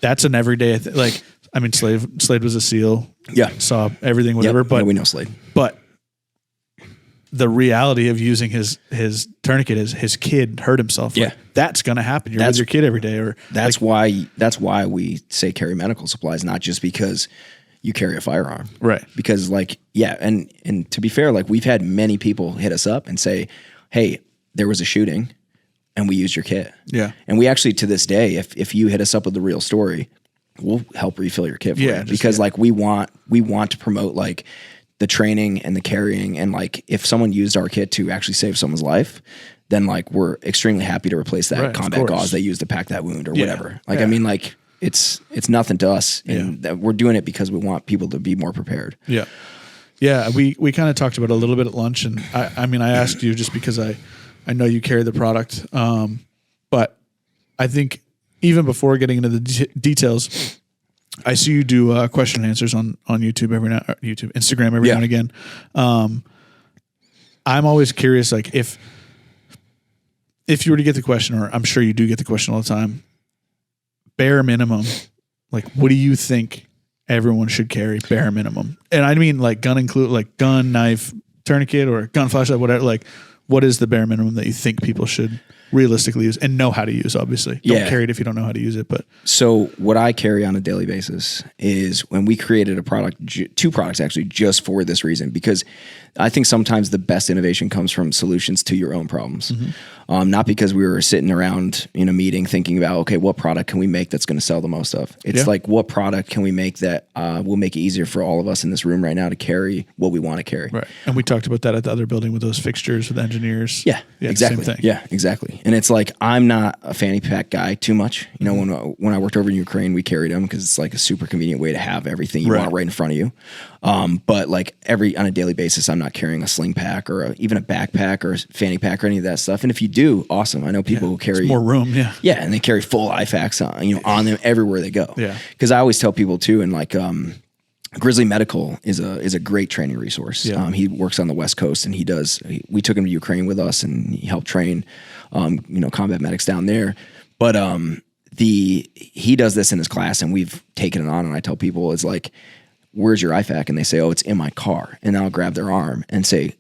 that's an everyday, Slade was a SEAL. Yeah. Saw everything, whatever. But we know Slade. But the reality of using his tourniquet is his kid hurt himself. Yeah. Like, that's going to happen. You're with your kid every day. Or that's why we say carry medical supplies, not just because you carry a firearm. Right. Because, like, and to be fair, like, we've had many people hit us up and say, hey, there was a shooting and we used your kit. Yeah. And we actually, to this day, if you hit us up with the real story, we'll help refill your kit for you. Because like, we want to promote, like, the training and the carrying. And, like, if someone used our kit to actually save someone's life, then, like, we're extremely happy to replace that combat gauze they used to pack that wound or whatever. Like, I mean, like, it's nothing to us, and that we're doing it because we want people to be more prepared. Yeah. Yeah. We kind of talked about it a little bit at lunch, and I mean, I asked you just because I know you carry the product. But I think even before getting into the details, I see you do question and answers on YouTube Instagram every now and again. I'm always curious, like, if you were to get the question, or I'm sure you do get the question all the time, bare minimum, like, what do you think everyone should carry bare minimum. And I mean like gun include, like gun, knife, tourniquet, or gun, flashlight, whatever. Like, what is the bare minimum that you think people should realistically use and know how to use? Obviously, don't carry it if you don't know how to use it. But so what I carry on a daily basis is when we created a product, two products actually, just for this reason, because I think sometimes the best innovation comes from solutions to your own problems. Not because we were sitting around in a meeting thinking about, okay, what product can we make that's going to sell the most of? It's like, what product can we make that will make it easier for all of us in this room right now to carry what we want to carry? Right. And we talked about that at the other building with those fixtures with engineers. Yeah, exactly. Same thing. Yeah, exactly. And it's like, I'm not a fanny pack guy too much. You know, when I worked over in Ukraine, we carried them because it's like a super convenient way to have everything you want right in front of you. But like on a daily basis, I'm not carrying a sling pack or even a backpack or a fanny pack or any of that stuff. And if you do, awesome. I know people who carry more room. Yeah. Yeah. And they carry full IFAKs on them everywhere they go. Yeah. Cause I always tell people too, and like, Grizzly Medical is a great training resource. Yeah. He works on the West Coast and we took him to Ukraine with us and he helped train, combat medics down there. But, he does this in his class and we've taken it on, and I tell people, it's like, where's your IFAK? And they say, oh, it's in my car. And I'll grab their arm and say,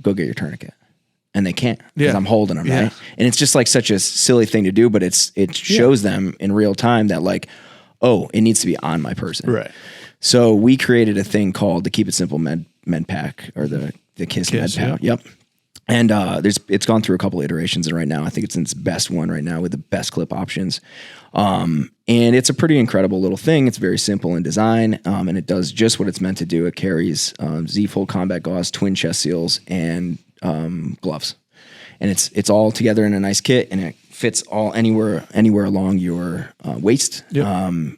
go get your tourniquet. And they can't because I'm holding them, right? And it's just like such a silly thing to do, but it shows them in real time that like, oh, it needs to be on my person. Right. So we created a thing called the Keep It Simple Med Pack, or the KISS Med Pack. Yep. And it's gone through a couple iterations, and right now I think it's in its best one right now with the best clip options. And it's a pretty incredible little thing. It's very simple in design, and it does just what it's meant to do. It carries Z-fold combat gauze, twin chest seals, and gloves, and it's all together in a nice kit, and it fits all anywhere along your waist. Yep.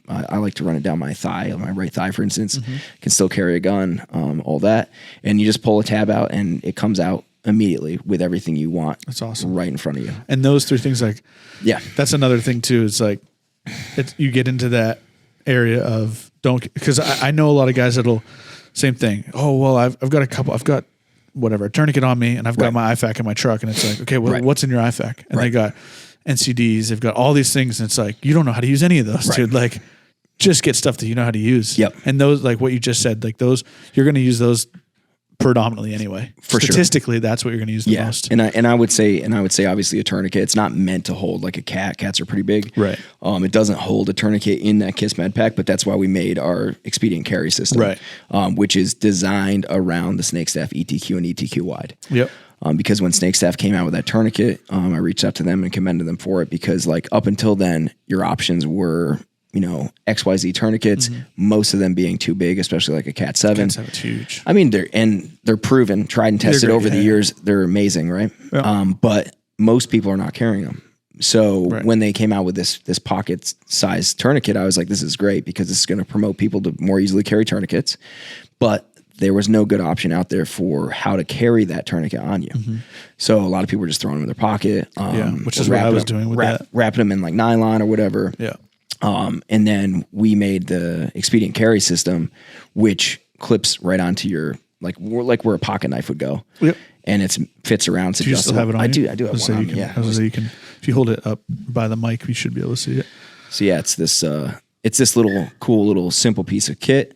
I like to run it down my thigh, on my right thigh, for instance. Can still carry a gun, all that, and you just pull a tab out, and it comes out immediately with everything you want. That's awesome. Right in front of you. And those three things, like, that's another thing too. It's like, you get into that area of because I know a lot of guys that'll same thing. Oh, well, I've got whatever, a tourniquet on me, and I've got my IFAK in my truck, and it's like, okay, well, what's in your IFAK? And they got NCDs, they've got all these things, and it's like, you don't know how to use any of those, dude. Like, just get stuff that you know how to use. Yep. And those, like what you just said, like those, you're going to use those predominantly anyway. Statistically, that's what you're going to use the most. And I would say obviously a tourniquet, it's not meant to hold like a cat. Cats are pretty big. Right. It doesn't hold a tourniquet in that KISS Med Pack, but that's why we made our expedient carry system. Right. Which is designed around the Snake Staff ETQ and ETQ wide. Yep. Because when Snake Staff came out with that tourniquet, I reached out to them and commended them for it, because like up until then, your options were, XYZ tourniquets, most of them being too big, especially like a Cat 7. Cat 7's huge. I mean, they're proven, tried and tested over the years. They're amazing, right? Yeah. But most people are not carrying them. So when they came out with this pocket size tourniquet, I was like, this is great, because this is going to promote people to more easily carry tourniquets. But there was no good option out there for how to carry that tourniquet on you. So a lot of people were just throwing them in their pocket. Which is what I was doing with that. Wrapping them in like nylon or whatever. Yeah. And then we made the expedient carry system, which clips right onto your, like where a pocket knife would go. Yep. And it fits around. Do you still have it on I you? do have one on me. Yeah. You can, if you hold it up by the mic, you should be able to see it. So yeah, it's this little cool little simple piece of kit.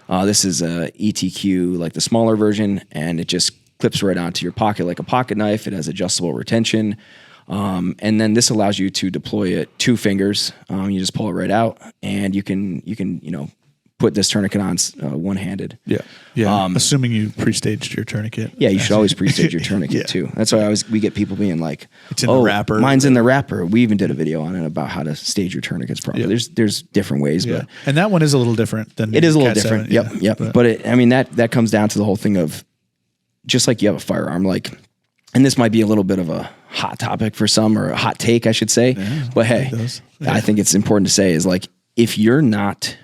This is a ETQ, like the smaller version, and it just clips right onto your pocket like a pocket knife. It has adjustable retention. And then this allows you to deploy it 2 fingers. You just pull it right out, and you can put this tourniquet on one-handed. Yeah. Assuming you pre-staged your tourniquet. Yeah, you should always pre-stage your tourniquet too. That's why we get people being like, it's in the wrapper. Mine's in the wrapper. We even did a video on it about how to stage your tourniquets properly. Yeah. There's different ways, but and that one is a little different than it is a little Cat different. 7, Yep. But that comes down to the whole thing of, just like you have a firearm, like, and this might be a little bit of a hot topic for some, or a hot take, I should say. Yeah, but hey, I think it's important to say is, like, if you're not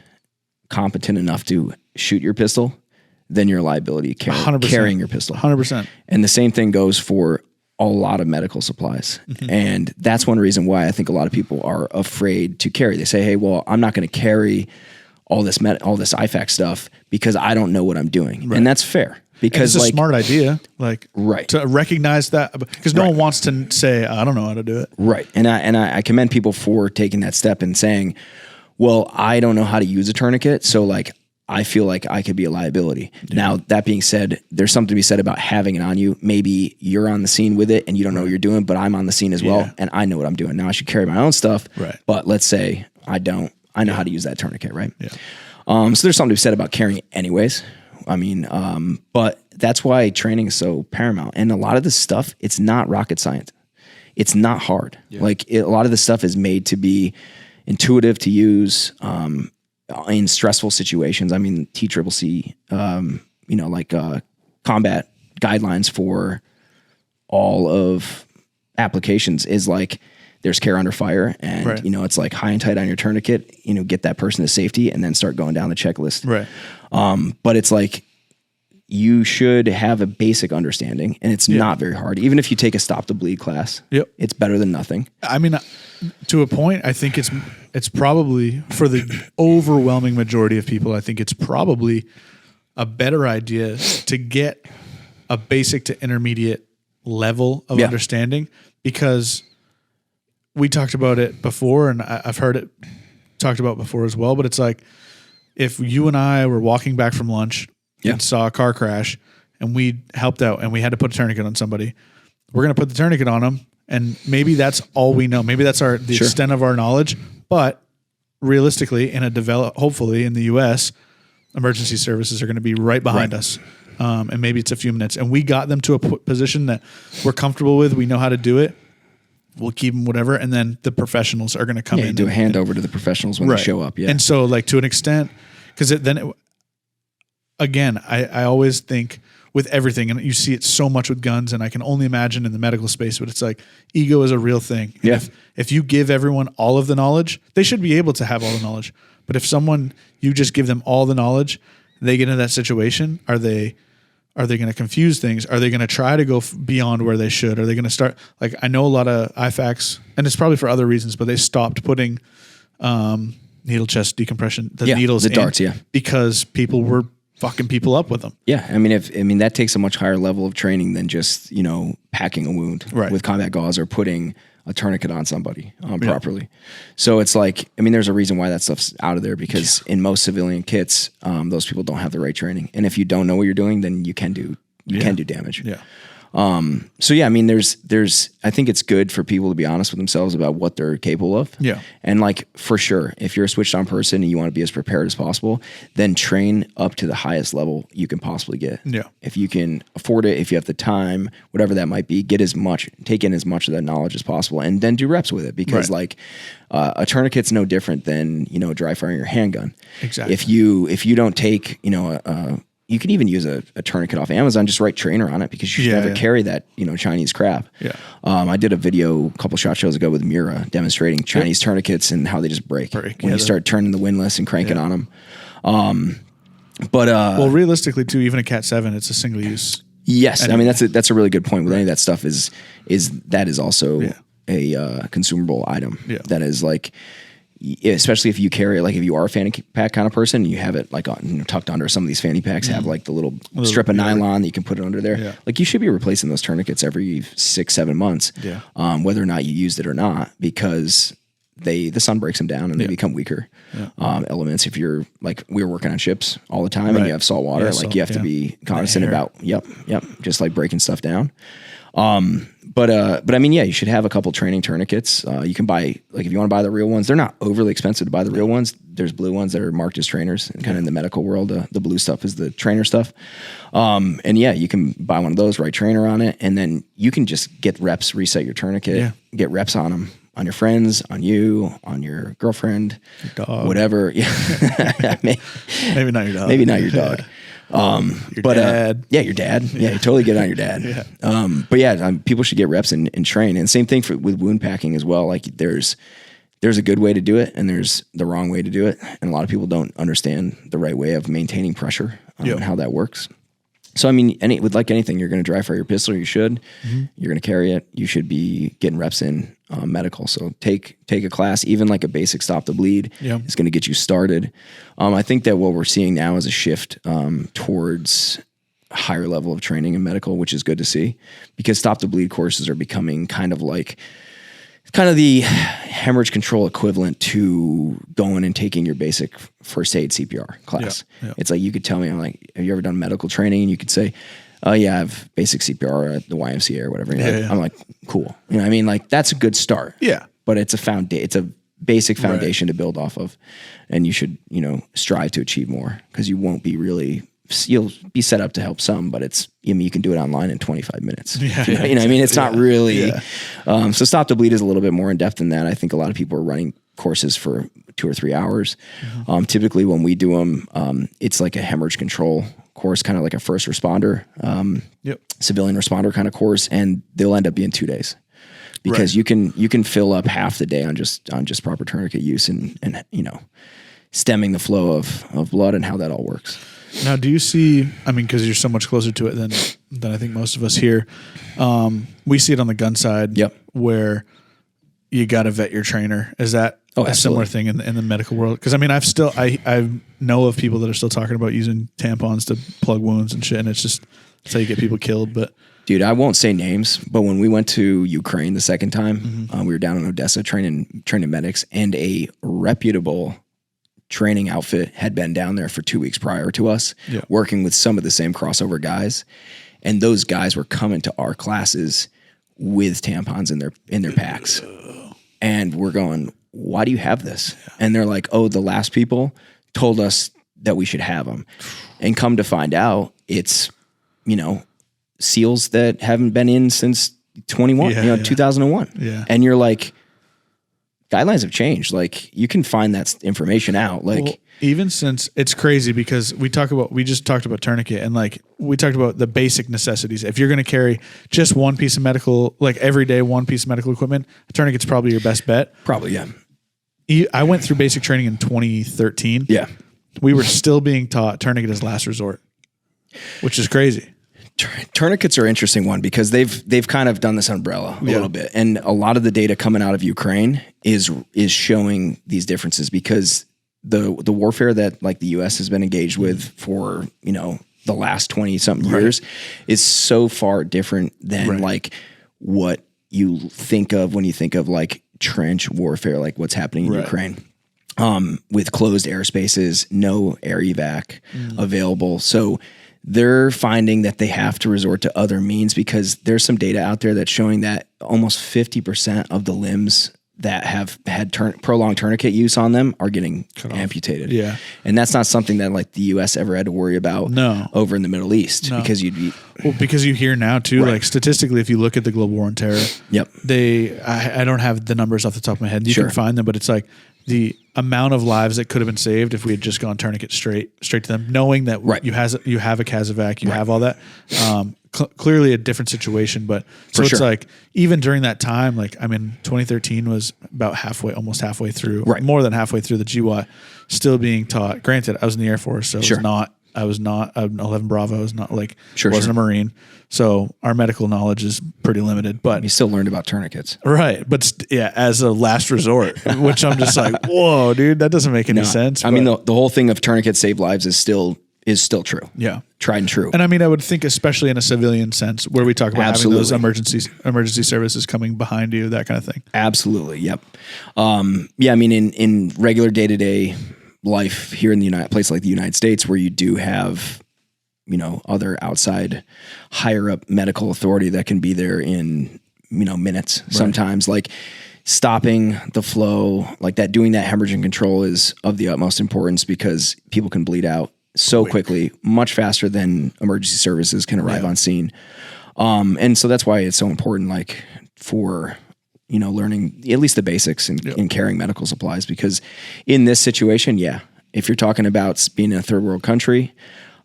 competent enough to shoot your pistol, then you're a liability carrying your pistol. 100%. And the same thing goes for a lot of medical supplies. And that's one reason why I think a lot of people are afraid to carry. They say, hey, well, I'm not going to carry all this IFAK stuff because I don't know what I'm doing. Right. And that's fair. Because it's a smart idea, to recognize that, because no one wants to say, I don't know how to do it. Right. And I commend people for taking that step and saying, well, I don't know how to use a tourniquet. So like, I feel like I could be a liability. Yeah. Now, that being said, there's something to be said about having it on you. Maybe you're on the scene with it and you don't know what you're doing, but I'm on the scene as well. And I know what I'm doing. Now I should carry my own stuff, but let's say I don't, I know how to use that tourniquet. Right. Yeah. So there's something to be said about carrying it anyways. I mean, but that's why training is so paramount. And a lot of this stuff, it's not rocket science. It's not hard. Yeah. Like a lot of this stuff is made to be intuitive to use, in stressful situations. I mean, TCCC, combat guidelines for all of applications is like, there's care under fire, and it's like high and tight on your tourniquet, get that person to safety and then start going down the checklist. Right. But it's like, you should have a basic understanding, and it's not very hard. Even if you take a stop to bleed class, it's better than nothing. I mean, to a point, I think it's probably, for the overwhelming majority of people, I think it's probably a better idea to get a basic to intermediate level of understanding, because we talked about it before, and I've heard it talked about before as well, but it's like, if you and I were walking back from lunch and saw a car crash and we helped out and we had to put a tourniquet on somebody, we're going to put the tourniquet on them. And maybe that's all we know. Maybe that's the extent of our knowledge. But realistically, hopefully in the US, emergency services are going to be right behind us. And maybe it's a few minutes. And we got them to a position that we're comfortable with. We know how to do it. We'll keep them whatever. And then the professionals are going to come in. Do a handover to the professionals when they show up. Yeah. And so like to an extent, because again, I always think with everything, and you see it so much with guns, and I can only imagine in the medical space, but it's like ego is a real thing. Yeah. If you give everyone all of the knowledge, they should be able to have all the knowledge. But if you just give them all the knowledge, they get into that situation, are they going to confuse things? Are they going to try to go beyond where they should? Are they going to start, like, I know a lot of IFACs, and it's probably for other reasons, but they stopped putting needle chest decompression, needles the darts, because people were fucking people up with them. Yeah. I mean, that takes a much higher level of training than just, packing a wound with combat gauze or putting a tourniquet on somebody properly. So it's like, I mean, there's a reason why that stuff's out of there, because in most civilian kits, those people don't have the right training. And if you don't know what you're doing, then you can do damage. Yeah. So yeah, I mean, I think it's good for people to be honest with themselves about what they're capable of. Yeah. And like, for sure, if you're a switched on person and you want to be as prepared as possible, then train up to the highest level you can possibly get. Yeah. If you can afford it, if you have the time, whatever that might be, take in as much of that knowledge as possible, and then do reps with it, because a tourniquet's no different than, dry firing your handgun. Exactly. If you don't take, you can even use a tourniquet off Amazon, just write trainer on it, because you should never carry that, Chinese crap. Yeah. I did a video a couple SHOT shows ago with Mira demonstrating Chinese tourniquets and how they just break when you start turning the windlass and cranking on them. Well, realistically too, even a Cat 7, it's a single use. Yes. Anyway. I mean, that's a really good point. With any of that stuff is also a consumable item that is like, especially if you carry, like if you are a fanny pack kind of person, you have it like tucked under. Some of these fanny packs have like the little strip of nylon that you can put it under there. Yeah. Like, you should be replacing those tourniquets every 6-7 months, whether or not you used it or not, because the sun breaks them down and they become weaker elements. If you're like, we were working on ships all the time and you have salt water, you have to be cognizant about, just like breaking stuff down. But I mean, you should have a couple training tourniquets. You can buy, like, if you want to buy the real ones, they're not overly expensive to buy the real ones. There's blue ones that are marked as trainers, and kind of in the medical world, the blue stuff is the trainer stuff. And you can buy one of those, write trainer on it, and then you can just get reps, reset your tourniquet, get reps on them, on your friends, on you, on your girlfriend, your dog, whatever. Maybe not your dog. Maybe not your dog. Your dad. Your dad. Yeah, you totally get on your dad. People should get reps and train. And same thing with wound packing as well. Like, there's a good way to do it and there's the wrong way to do it. And a lot of people don't understand the right way of maintaining pressure and how that works. So, I mean, with like anything, you're going to dry fire your pistol, you should. Mm-hmm. You're going to carry it. You should be getting reps in medical. So take a class, even like a basic stop to bleed is going to get you started. I think that what we're seeing now is a shift towards a higher level of training in medical, which is good to see, because stop to bleed courses are becoming kind of like kind of the hemorrhage control equivalent to going and taking your basic first aid CPR class. Yeah. It's like, you could tell me, I'm like, have you ever done medical training? And you could say, oh yeah, I have basic CPR at the YMCA or whatever. I'm like, cool. You know what I mean? Like, that's a good start. Yeah. But it's a basic foundation to build off of. And you should, strive to achieve more, because you won't be you'll be set up to help some, but you can do it online in 25 minutes. Yeah, you know what I mean? It's not really, so Stop to Bleed is a little bit more in depth than that. I think a lot of people are running courses for 2 or 3 hours. Mm-hmm. Typically when we do them, it's like a hemorrhage control course, kind of like a first responder, civilian responder kind of course. And they'll end up being 2 days, because you can fill up half the day on just proper tourniquet use and stemming the flow of blood and how that all works. Now, do you see, because you're so much closer to it than I think most of us here, we see it on the gun side where you got to vet your trainer. Is that a similar thing in the medical world? Because I know of people that are still talking about using tampons to plug wounds and shit, and that's how you get people killed. But dude, I won't say names, but when we went to Ukraine the second time, we were down in Odessa training medics, and a reputable training outfit had been down there for 2 weeks prior to us, working with some of the same crossover guys. And those guys were coming to our classes with tampons in their packs. And we're going, why do you have this? And they're like, oh, the last people told us that we should have them. And come to find out, it's, SEALs that haven't been in since 2001. Yeah. And you're like, guidelines have changed. Like, you can find that information out. Like, even since, it's crazy because we just talked about tourniquet, and like we talked about the basic necessities. If you're going to carry just one piece of medical, like every day, one piece of medical equipment, a tourniquet's probably your best bet. Probably, yeah. I went through basic training in 2013. Yeah. We were still being taught tourniquet is last resort, which is crazy. Tourniquets are an interesting one, because they've kind of done this umbrella a little bit, and a lot of the data coming out of Ukraine is showing these differences, because the warfare that like the U.S. has been engaged with for the last 20 something years is so far different than like what you think of when you think of like trench warfare, like what's happening in Ukraine. With closed airspaces, no air evac available, so they're finding that they have to resort to other means, because there's some data out there that's showing that almost 50% of the limbs that have had prolonged tourniquet use on them are getting amputated. Yeah. And that's not something that like the US ever had to worry about over in the Middle East, because because you hear now too, like statistically, if you look at the global war on terror, I don't have the numbers off the top of my head. You can find them, but it's like the amount of lives that could have been saved if we had just gone tourniquet straight to them, knowing that you have a Casevac, you have all that. Clearly a different situation, but it's like even during that time, like 2013 was about almost halfway through, more than halfway through the GWAT, still being taught. Granted, I was in the Air Force, so I was not an 11 Bravo. I was not like wasn't a Marine, so our medical knowledge is pretty limited. But you still learned about tourniquets, right? But as a last resort, which I'm just like, whoa, dude, that doesn't make any sense. I mean, the whole thing of tourniquets save lives is still true. Yeah, tried and true. And I would think, especially in a civilian sense, where we talk about having those emergency services coming behind you, that kind of thing. Absolutely. Yep. In regular day-to-day life here in the place like the United States, where you do have, other outside higher up medical authority that can be there in, minutes, sometimes, like stopping the flow like that, doing that hemorrhaging control is of the utmost importance, because people can bleed out so quickly, much faster than emergency services can arrive on scene. And so that's why it's so important, like for, learning at least the basics in carrying medical supplies, because in this situation, if you're talking about being in a third world country,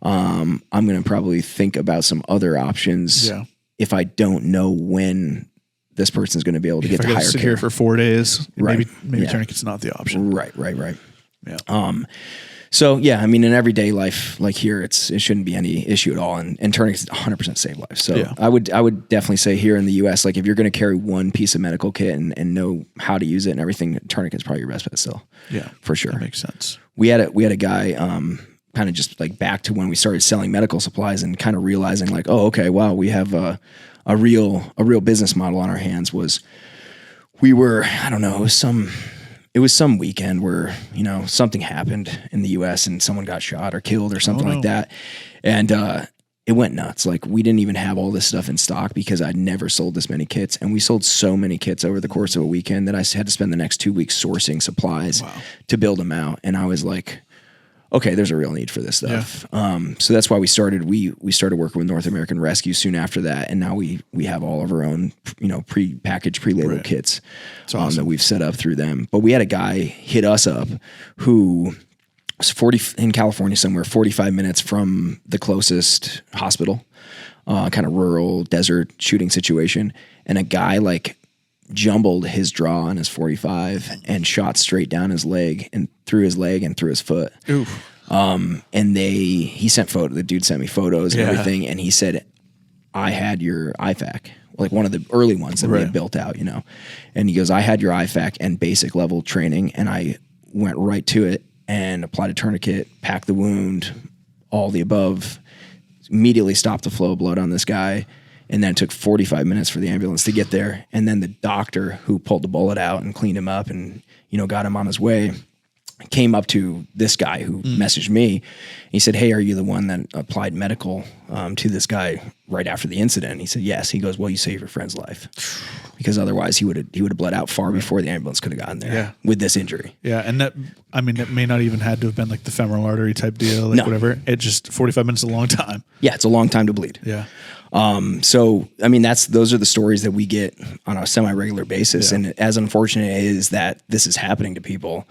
I'm going to probably think about some other options if I don't know when this person's going to be able to get to higher sit care. Here for 4 days, maybe tourniquet's not the option. Right. Yeah. So in everyday life, like here, it shouldn't be any issue at all, and tourniquets 100% save lives. So I would definitely say here in the U.S., like if you're going to carry one piece of medical kit and know how to use it and everything, tourniquet's probably your best bet still. Yeah, for sure. That makes sense. We had a guy, kind of just like back to when we started selling medical supplies and kind of realizing like, oh, okay, wow, we have a real business model on our hands. Was we were, I don't know, it was some weekend where, you know, something happened in the US and someone got shot or killed or something like that. And it went nuts. Like, we didn't even have all this stuff in stock because I'd never sold this many kits. And we sold so many kits over the course of a weekend that I had to spend the next 2 weeks sourcing supplies to build them out. And I was like, okay, there's a real need for this stuff. So that's why we started working with North American Rescue soon after that. And now we have all of our own, you know, pre-packaged, pre-labeled kits that we've set up through them. But we had a guy hit us up who was in California somewhere, 45 minutes from the closest hospital, kind of rural desert shooting situation. And a guy like jumbled his draw on his 45 and shot straight down his leg and through his foot. Oof. He sent the dude sent me photos and everything. And he said, I had your IFAC, like one of the early ones that we had built out, you know? And he goes, I had your IFAC and basic level training. And I went right to it and applied a tourniquet, packed the wound, all the above, immediately stopped the flow of blood on this guy. And then it took 45 minutes for the ambulance to get there. And then the doctor who pulled the bullet out and cleaned him up and, you know, got him on his way came up to this guy who messaged me. He said, hey, are you the one that applied medical to this guy right after the incident? He said, yes. He goes, well, you saved your friend's life, because otherwise he would have bled out far before the ambulance could have gotten there with this injury. Yeah. And that may not even had to have been like the femoral artery type deal, like whatever. It just 45 minutes is a long time. Yeah. It's a long time to bleed. Yeah. So, I mean, those are the stories that we get on a semi-regular basis. Yeah. And as unfortunate it is that this is happening to people,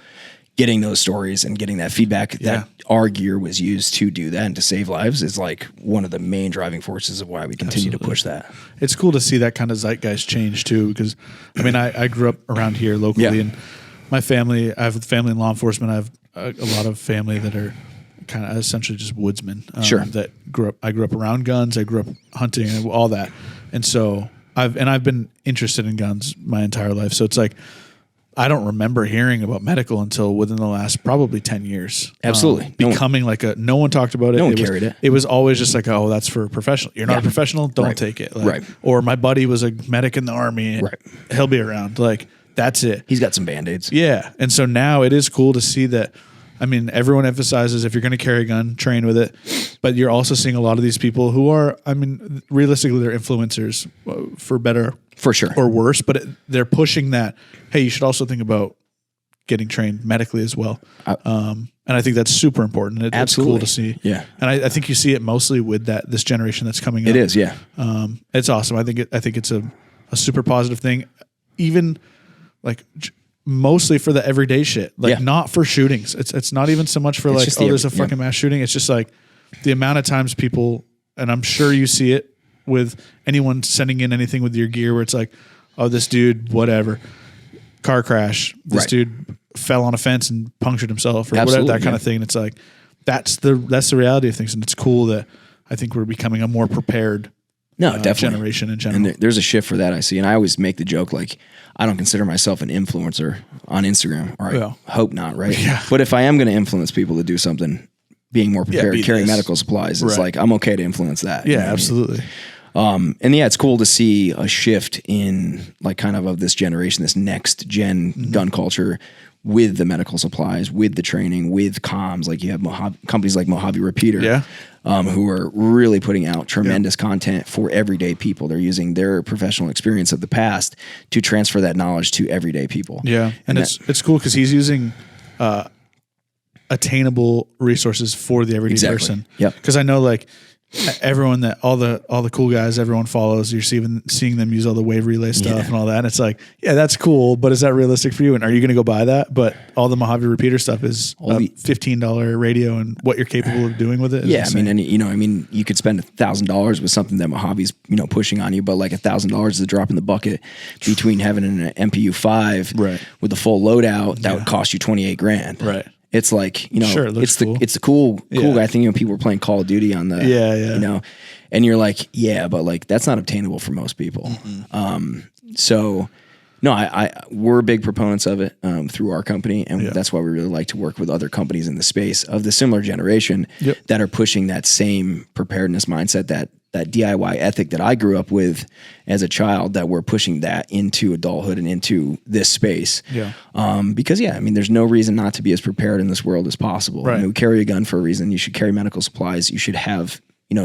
getting those stories and getting that feedback that our gear was used to do that and to save lives is like one of the main driving forces of why we continue to push that. It's cool to see that kind of zeitgeist change too, because I mean, I grew up around here locally and my family, I have family in law enforcement. I have a lot of family that are kind of essentially just woodsmen that I grew up around guns. I grew up hunting and all that. And so I've been interested in guns my entire life. So it's like, I don't remember hearing about medical until within the last probably 10 years. Absolutely. Becoming no one talked about it. No one carried it. It was always just like, oh, that's for a professional. You're not a professional, don't take it. Like, or my buddy was a medic in the Army. He'll be around. Like, that's it. He's got some Band-Aids. Yeah. And so now it is cool to see that. I mean, everyone emphasizes if you're going to carry a gun, train with it. But you're also seeing a lot of these people who are, I mean, realistically, they're influencers for better or worse. But they're pushing that, hey, you should also think about getting trained medically as well. And I think that's super important. It's cool to see. Yeah. And I think you see it mostly with this generation that's coming up. It is, yeah. It's awesome. I think it's a super positive thing. Even like mostly for the everyday shit, like not for shootings. It's not even so much for like, there's a fucking mass shooting. It's just like the amount of times people, and I'm sure you see it with anyone sending in anything with your gear where it's like, oh, this dude, whatever, car crash. This dude fell on a fence and punctured himself or whatever, that kind of thing. And it's like, that's the reality of things. And it's cool that I think we're becoming a more prepared generation in general. And there's a shift for that I see. And I always make the joke, like, I don't consider myself an influencer on Instagram, or I hope not, right? Yeah. But if I am going to influence people to do something, being more prepared, carrying medical supplies, it's like, I'm okay to influence that. Yeah, absolutely. And it's cool to see a shift in like kind of this generation, this next gen gun culture with the medical supplies, with the training, with comms. Like you have companies like Mojave Repeater, who are really putting out tremendous content for everyday people. They're using their professional experience of the past to transfer that knowledge to everyday people. Yeah. And it's cool because he's using attainable resources for the everyday person. Yep. Because I know like everyone all the cool guys everyone follows, you're seeing them use all the wave relay stuff and all that. And it's like, yeah, that's cool, but is that realistic for you? And are you going to go buy that? But all the Mojave Repeater stuff is $15 radio, and what you're capable of doing with it is insane. I mean, you could spend $1,000 with something that Mojave's pushing on you, but like $1,000 is a drop in the bucket between having an MPU 5 with a full loadout that would cost you $28,000. Right. It's like, sure, it's the cool guy thing. People were playing Call of Duty on the, and you're like, but like, that's not obtainable for most people. So no, we're big proponents of it, through our company. And that's why we really like to work with other companies in the space of the similar generation that are pushing that same preparedness mindset that DIY ethic that I grew up with as a child, that we're pushing that into adulthood and into this space. Yeah. Because I mean, there's no reason not to be as prepared in this world as possible. Right. I mean, we carry a gun for a reason. You should carry medical supplies. You should have,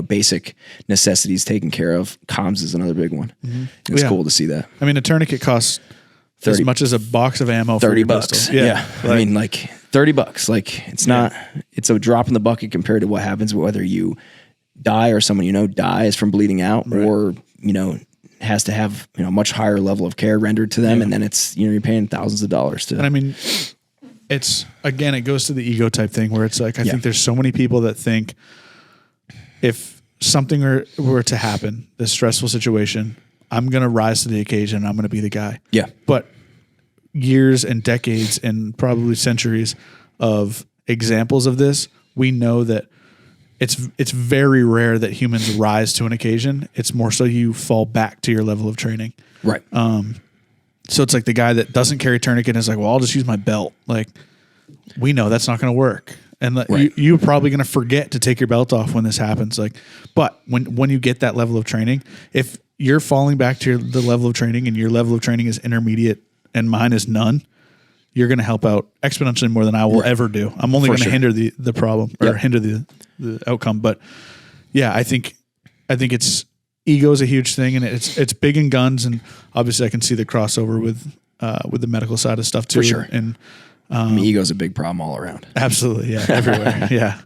basic necessities taken care of. Comms is another big one. Mm-hmm. It's cool to see that. I mean, a tourniquet costs 30 as much as a box of ammo for $30. your pistol. Yeah. I mean, like $30. Like, it's not, it's a drop in the bucket compared to what happens whether you die or someone dies from bleeding out, or has to have much higher level of care rendered to them, and then it's you're paying thousands of dollars to. And I mean, it goes to the ego type thing where it's like I think there's so many people that think if something were to happen, this stressful situation, I'm gonna rise to the occasion. I'm gonna be the guy. Yeah, but years and decades and probably centuries of examples of this, we know that it's very rare that humans rise to an occasion. It's more so you fall back to your level of training. Right. So it's like the guy that doesn't carry tourniquet and is like, well, I'll just use my belt. Like, we know that's not going to work. And you're probably going to forget to take your belt off when this happens. Like, but when you get that level of training, if you're falling back to the level of training and your level of training is intermediate and mine is none, you're going to help out exponentially more than I will ever do. I'm only going to hinder the problem or hinder the outcome. But yeah, I think it's ego is a huge thing, and it's big in guns, and obviously I can see the crossover with the medical side of stuff too. For sure. And ego is a big problem all around. Absolutely, yeah, everywhere, yeah.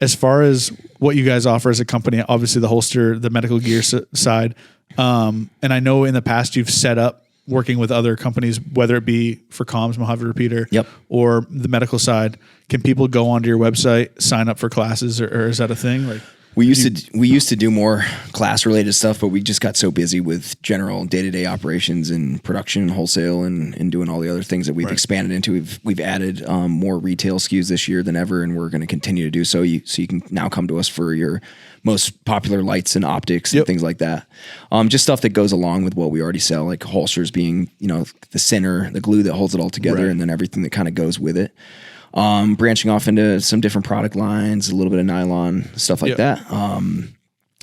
As far as what you guys offer as a company, obviously the holster, the medical gear side, and I know in the past you've set up working with other companies, whether it be for comms, Mojave Repeater, or the medical side. Can people go onto your website, sign up for classes, or is that a thing? Like we used to do more class related stuff, but we just got so busy with general day-to-day operations and production and wholesale and doing all the other things that we've expanded into. We've added more retail SKUs this year than ever, and we're going to continue to do so. So you can now come to us for your most popular lights and optics and things like that. Just stuff that goes along with what we already sell, like holsters being, the center, the glue that holds it all together, and then everything that kind of goes with it. Branching off into some different product lines, a little bit of nylon, stuff like that.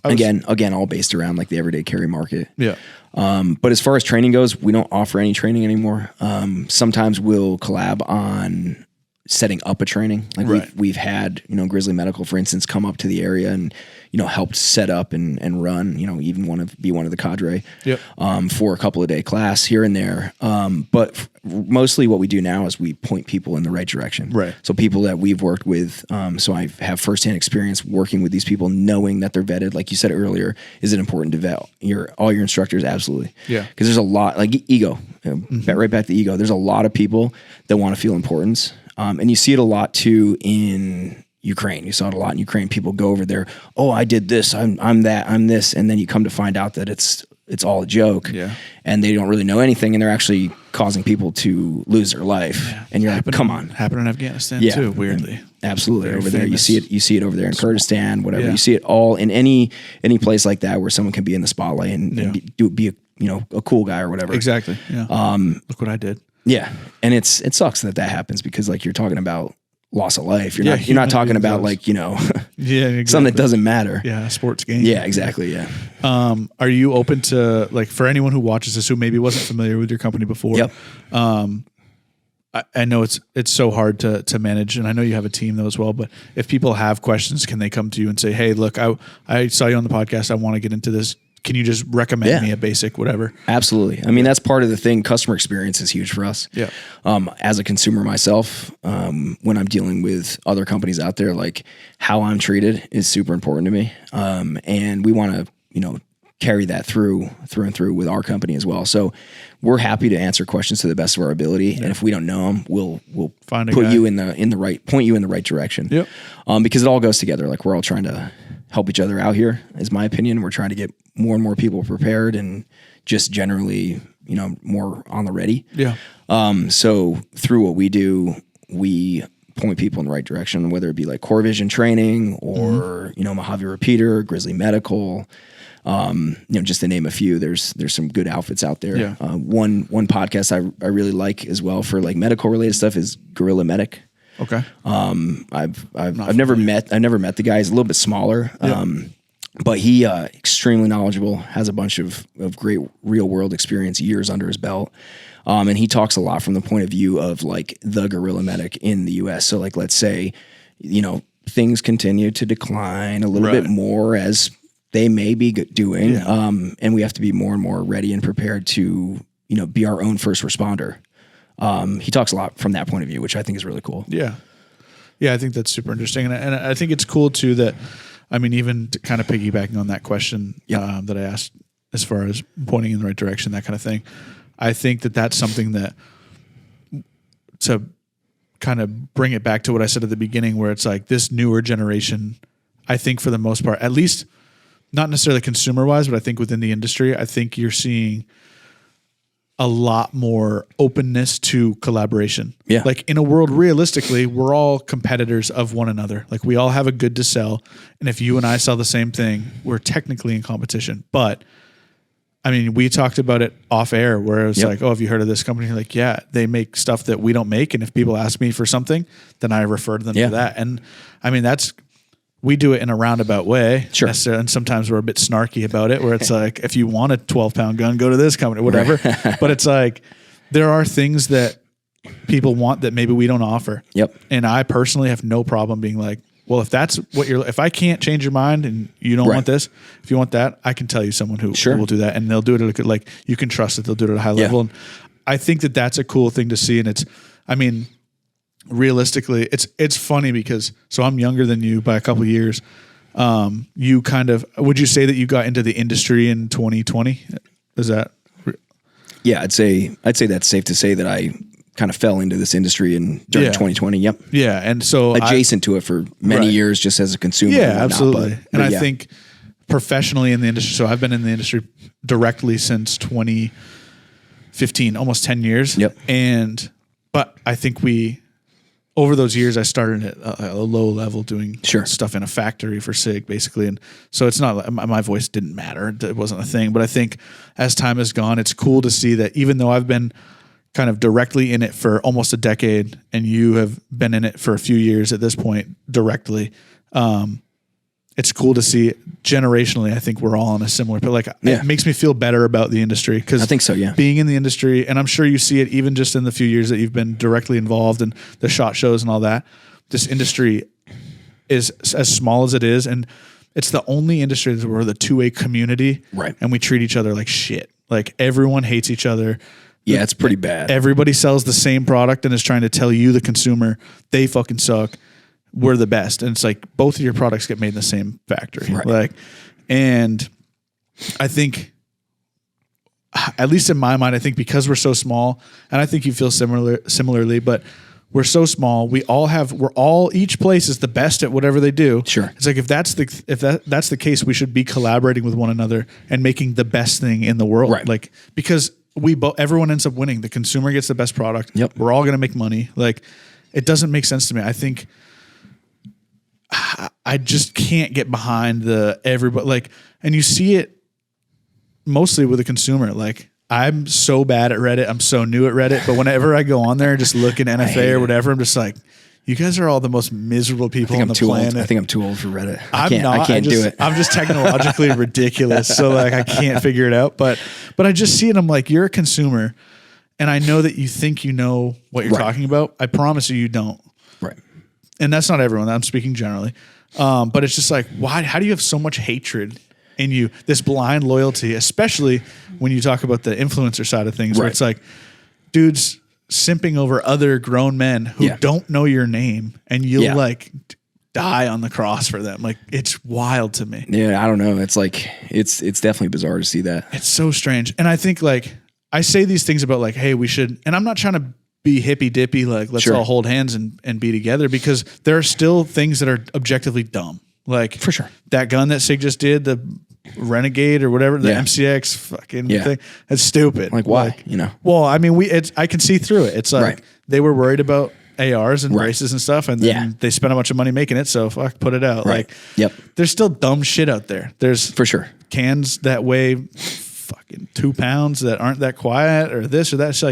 Again, all based around like the everyday carry market. Yeah. But as far as training goes, we don't offer any training anymore. Sometimes we'll collab on setting up a training. Like we've had, Grizzly Medical, for instance, come up to the area and, helped set up and run, even want to be one of the cadre for a couple of day class here and there. But mostly what we do now is we point people in the right direction. Right. So people that we've worked with, so I have firsthand experience working with these people, knowing that they're vetted. Like you said earlier, is it important to vet all your instructors? Absolutely. Yeah. Because there's a lot, like ego, right back to ego. There's a lot of people that want to feel importance. And you see it a lot too in Ukraine. You saw it a lot in Ukraine. People go over there, oh, I did this, I'm that, I'm this, and then you come to find out that it's all a joke. Yeah. And they don't really know anything, and they're actually causing people to lose their life. Yeah. And you're like, come on. Happened in Afghanistan too, weirdly. Absolutely. Very over there. You see it over there in Kurdistan, whatever. Yeah. You see it all in any place like that where someone can be in the spotlight and be a cool guy or whatever. Exactly. Yeah. Look what I did. Yeah. And it sucks that happens, because like you're talking about loss of life. You're not talking about like, exactly. Something that doesn't matter. Yeah. Sports game. Yeah, exactly. Yeah. Are you open to, like, for anyone who watches this who maybe wasn't familiar with your company before? Yep. I know it's so hard to manage, and I know you have a team though as well, but if people have questions, can they come to you and say, hey, look, I saw you on the podcast. I want to get into this. Can you just recommend me a basic whatever? Absolutely. I mean, that's part of the thing. Customer experience is huge for us. Yeah. As a consumer myself, when I'm dealing with other companies out there, like how I'm treated is super important to me. And we want to, carry that through and through with our company as well. So we're happy to answer questions to the best of our ability. Yeah. And if we don't know them, we'll put you in the right direction. Yep. Because it all goes together. Like we're all trying to help each other out here, is my opinion. We're trying to get more and more people prepared and just generally, more on the ready. Yeah. So through what we do, we point people in the right direction, whether it be like Core Vision training or, Mojave Repeater, Grizzly Medical, just to name a few. There's some good outfits out there. Yeah. One podcast I really like as well for like medical related stuff is Guerrilla Medic. Okay. I've never met the guy. He's a little bit smaller. Yeah. but he extremely knowledgeable, has a bunch of great real world experience, years under his belt. And he talks a lot from the point of view of like the guerrilla medic in the US. So like, let's say, things continue to decline a little bit more as they may be doing. And we have to be more and more ready and prepared to, be our own first responder. He talks a lot from that point of view, which I think is really cool. Yeah. Yeah. I think that's super interesting. And I think it's cool too that, even to kind of piggybacking on that question that I asked as far as pointing in the right direction, that kind of thing. I think that that's something that, to kind of bring it back to what I said at the beginning, where it's like this newer generation, I think for the most part, at least not necessarily consumer wise, but I think within the industry, I think you're seeing a lot more openness to collaboration. Yeah. Like in a world, realistically, we're all competitors of one another. Like we all have a good to sell. And if you and I sell the same thing, we're technically in competition. But we talked about it off air where it was like, oh, have you heard of this company? You're like, yeah, they make stuff that we don't make. And if people ask me for something, then I refer to them to that. And we do it in a roundabout way. Sure. And sometimes we're a bit snarky about it where it's like, if you want a 12-pound gun, go to this company, whatever. Right. But it's like, there are things that people want that maybe we don't offer. Yep. And I personally have no problem being like, well, if that's what if I can't change your mind and you don't want this, if you want that, I can tell you someone who will do that, and they'll do it at you can trust that they'll do it at a high level. And I think that that's a cool thing to see. And it's, realistically, it's funny because, so I'm younger than you by a couple of years. You kind of, would you say that you got into the industry in 2020? Is that? Yeah, I'd say that's safe to say that I kind of fell into this industry during 2020. Yep. Yeah. And so adjacent to it for many years, just as a consumer. Yeah, absolutely. But I think professionally in the industry, so I've been in the industry directly since 2015, almost 10 years. Yep. But I think over those years, I started at a low level doing stuff in a factory for SIG, basically. And so it's not, my voice didn't matter. It wasn't a thing. But I think as time has gone, it's cool to see that even though I've been kind of directly in it for almost a decade and you have been in it for a few years at this point directly, it's cool to see generationally. I think we're all on a similar, but it makes me feel better about the industry because I think so. Yeah, being in the industry, and I'm sure you see it even just in the few years that you've been directly involved in the SHOT Shows and all that. This industry is as small as it is, and it's the only industry that we're the two-way community, right? And we treat each other like shit. Like everyone hates each other. Yeah, it's pretty bad. Everybody sells the same product and is trying to tell you, the consumer, they fucking suck. We're the best. And it's like both of your products get made in the same factory. Right. And I think, at least in my mind, I think because we're so small, and I think you feel similarly, but we're so small, each place is the best at whatever they do. Sure. It's like, if that's the case, we should be collaborating with one another and making the best thing in the world. Right. Because everyone ends up winning. The consumer gets the best product. Yep. We're all going to make money. It doesn't make sense to me. I think I just can't get behind everybody. And you see it mostly with the consumer. I'm so bad at Reddit. I'm so new at Reddit, but whenever I go on there and just look at NFA or whatever, I'm just like, you guys are all the most miserable people on the planet. I think I'm too old for Reddit. I can't do it. I'm just technologically ridiculous. So I can't figure it out. But I just see it. I'm like, you're a consumer and I know that you think you know what you're talking about. I promise you don't. Right. And that's not everyone. I'm speaking generally. But it's just like, why? How do you have so much hatred in you? This blind loyalty, especially when you talk about the influencer side of things, where it's like, dudes simping over other grown men who don't know your name, and you'll die on the cross for them. It's wild to me. Yeah, I don't know. It's it's definitely bizarre to see that. It's so strange. And I think I say these things about hey, we should, and I'm not trying to be hippy dippy, let's all hold hands and be together, because there are still things that are objectively dumb. For sure. That gun that SIG just did, the Renegade or whatever, the MCX fucking thing, that's stupid. Why? Well, I can see through it. It's they were worried about ARs and braces and stuff, and then they spent a bunch of money making it, so put it out. There's still dumb shit out there. There's for sure cans that weigh fucking 2 pounds that aren't that quiet, or this or that. It's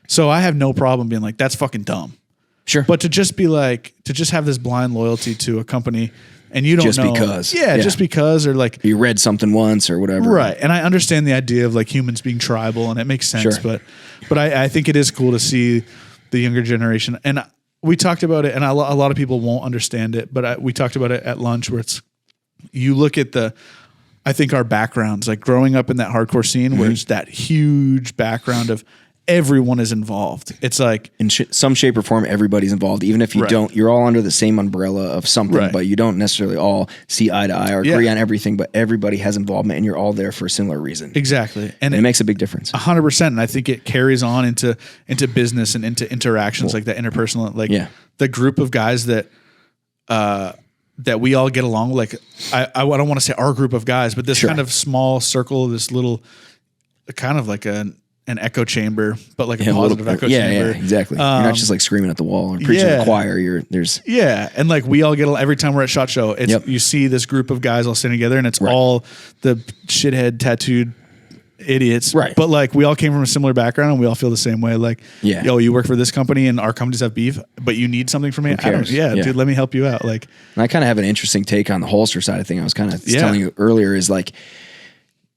so I have no problem being that's fucking dumb. Sure. But to just be to just have this blind loyalty to a company and you don't just know because. just because, or like you read something once or whatever. Right. And I understand the idea of like humans being tribal, and it makes sense, Sure. but I think it is cool to see the younger generation. And we talked about it, and a lot of people won't understand it, but we talked about it at lunch, where it's, you look at I think our backgrounds, like growing up in that hardcore scene, where it's that huge background of everyone is involved. It's like in some shape or form, everybody's involved. Even if you don't, you're all under the same umbrella of something, but you don't necessarily all see eye to eye or agree on everything, but everybody has involvement and you're all there for a similar reason. Exactly. And it makes a big difference. 100%. And I think it carries on into business and into interactions, like that interpersonal, like the group of guys that we all get along with. Like, I don't want to say our group of guys, but this kind of small circle, this little kind of like an echo chamber, but like a positive echo chamber. Yeah, exactly. You're not just like screaming at the wall or preaching to the choir. And like we all get, every time we're at SHOT Show, it's you see this group of guys all sitting together, and it's all the shithead tattooed idiots. Right. But like we all came from a similar background, and we all feel the same way. Like, yo, you work for this company and our companies have beef, but you need something from me. Dude, let me help you out. Like, and I kind of have an interesting take on the holster side of thing. I was kind of telling you earlier is like,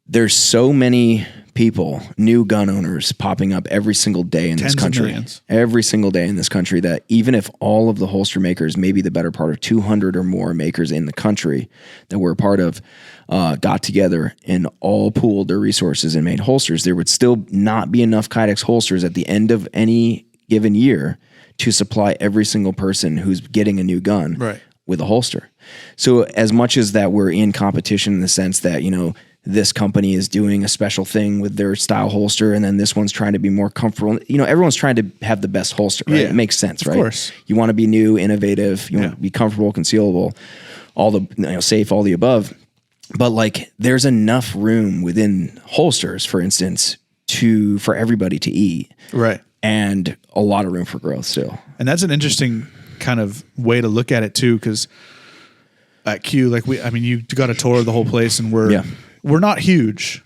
there's so many people, new gun owners popping up every single day in this country. Every single day in this country, that even if all of the holster makers, maybe the better part of 200 or more makers in the country that we're a part of, got together and all pooled their resources and made holsters, there would still not be enough Kydex holsters at the end of any given year to supply every single person who's getting a new gun with a holster. So as much as that we're in competition in the sense that, you know, this company is doing a special thing with their style holster, and then this one's trying to be more comfortable. You know, everyone's trying to have the best holster, right? It makes sense, right? Of course. You want to be new, innovative, you want to be comfortable, concealable, all the, safe, all the above. But like, there's enough room within holsters, for instance, for everybody to eat. Right. And a lot of room for growth still. And that's an interesting kind of way to look at it too, because at Q, like you got a tour of the whole place, and we're not huge.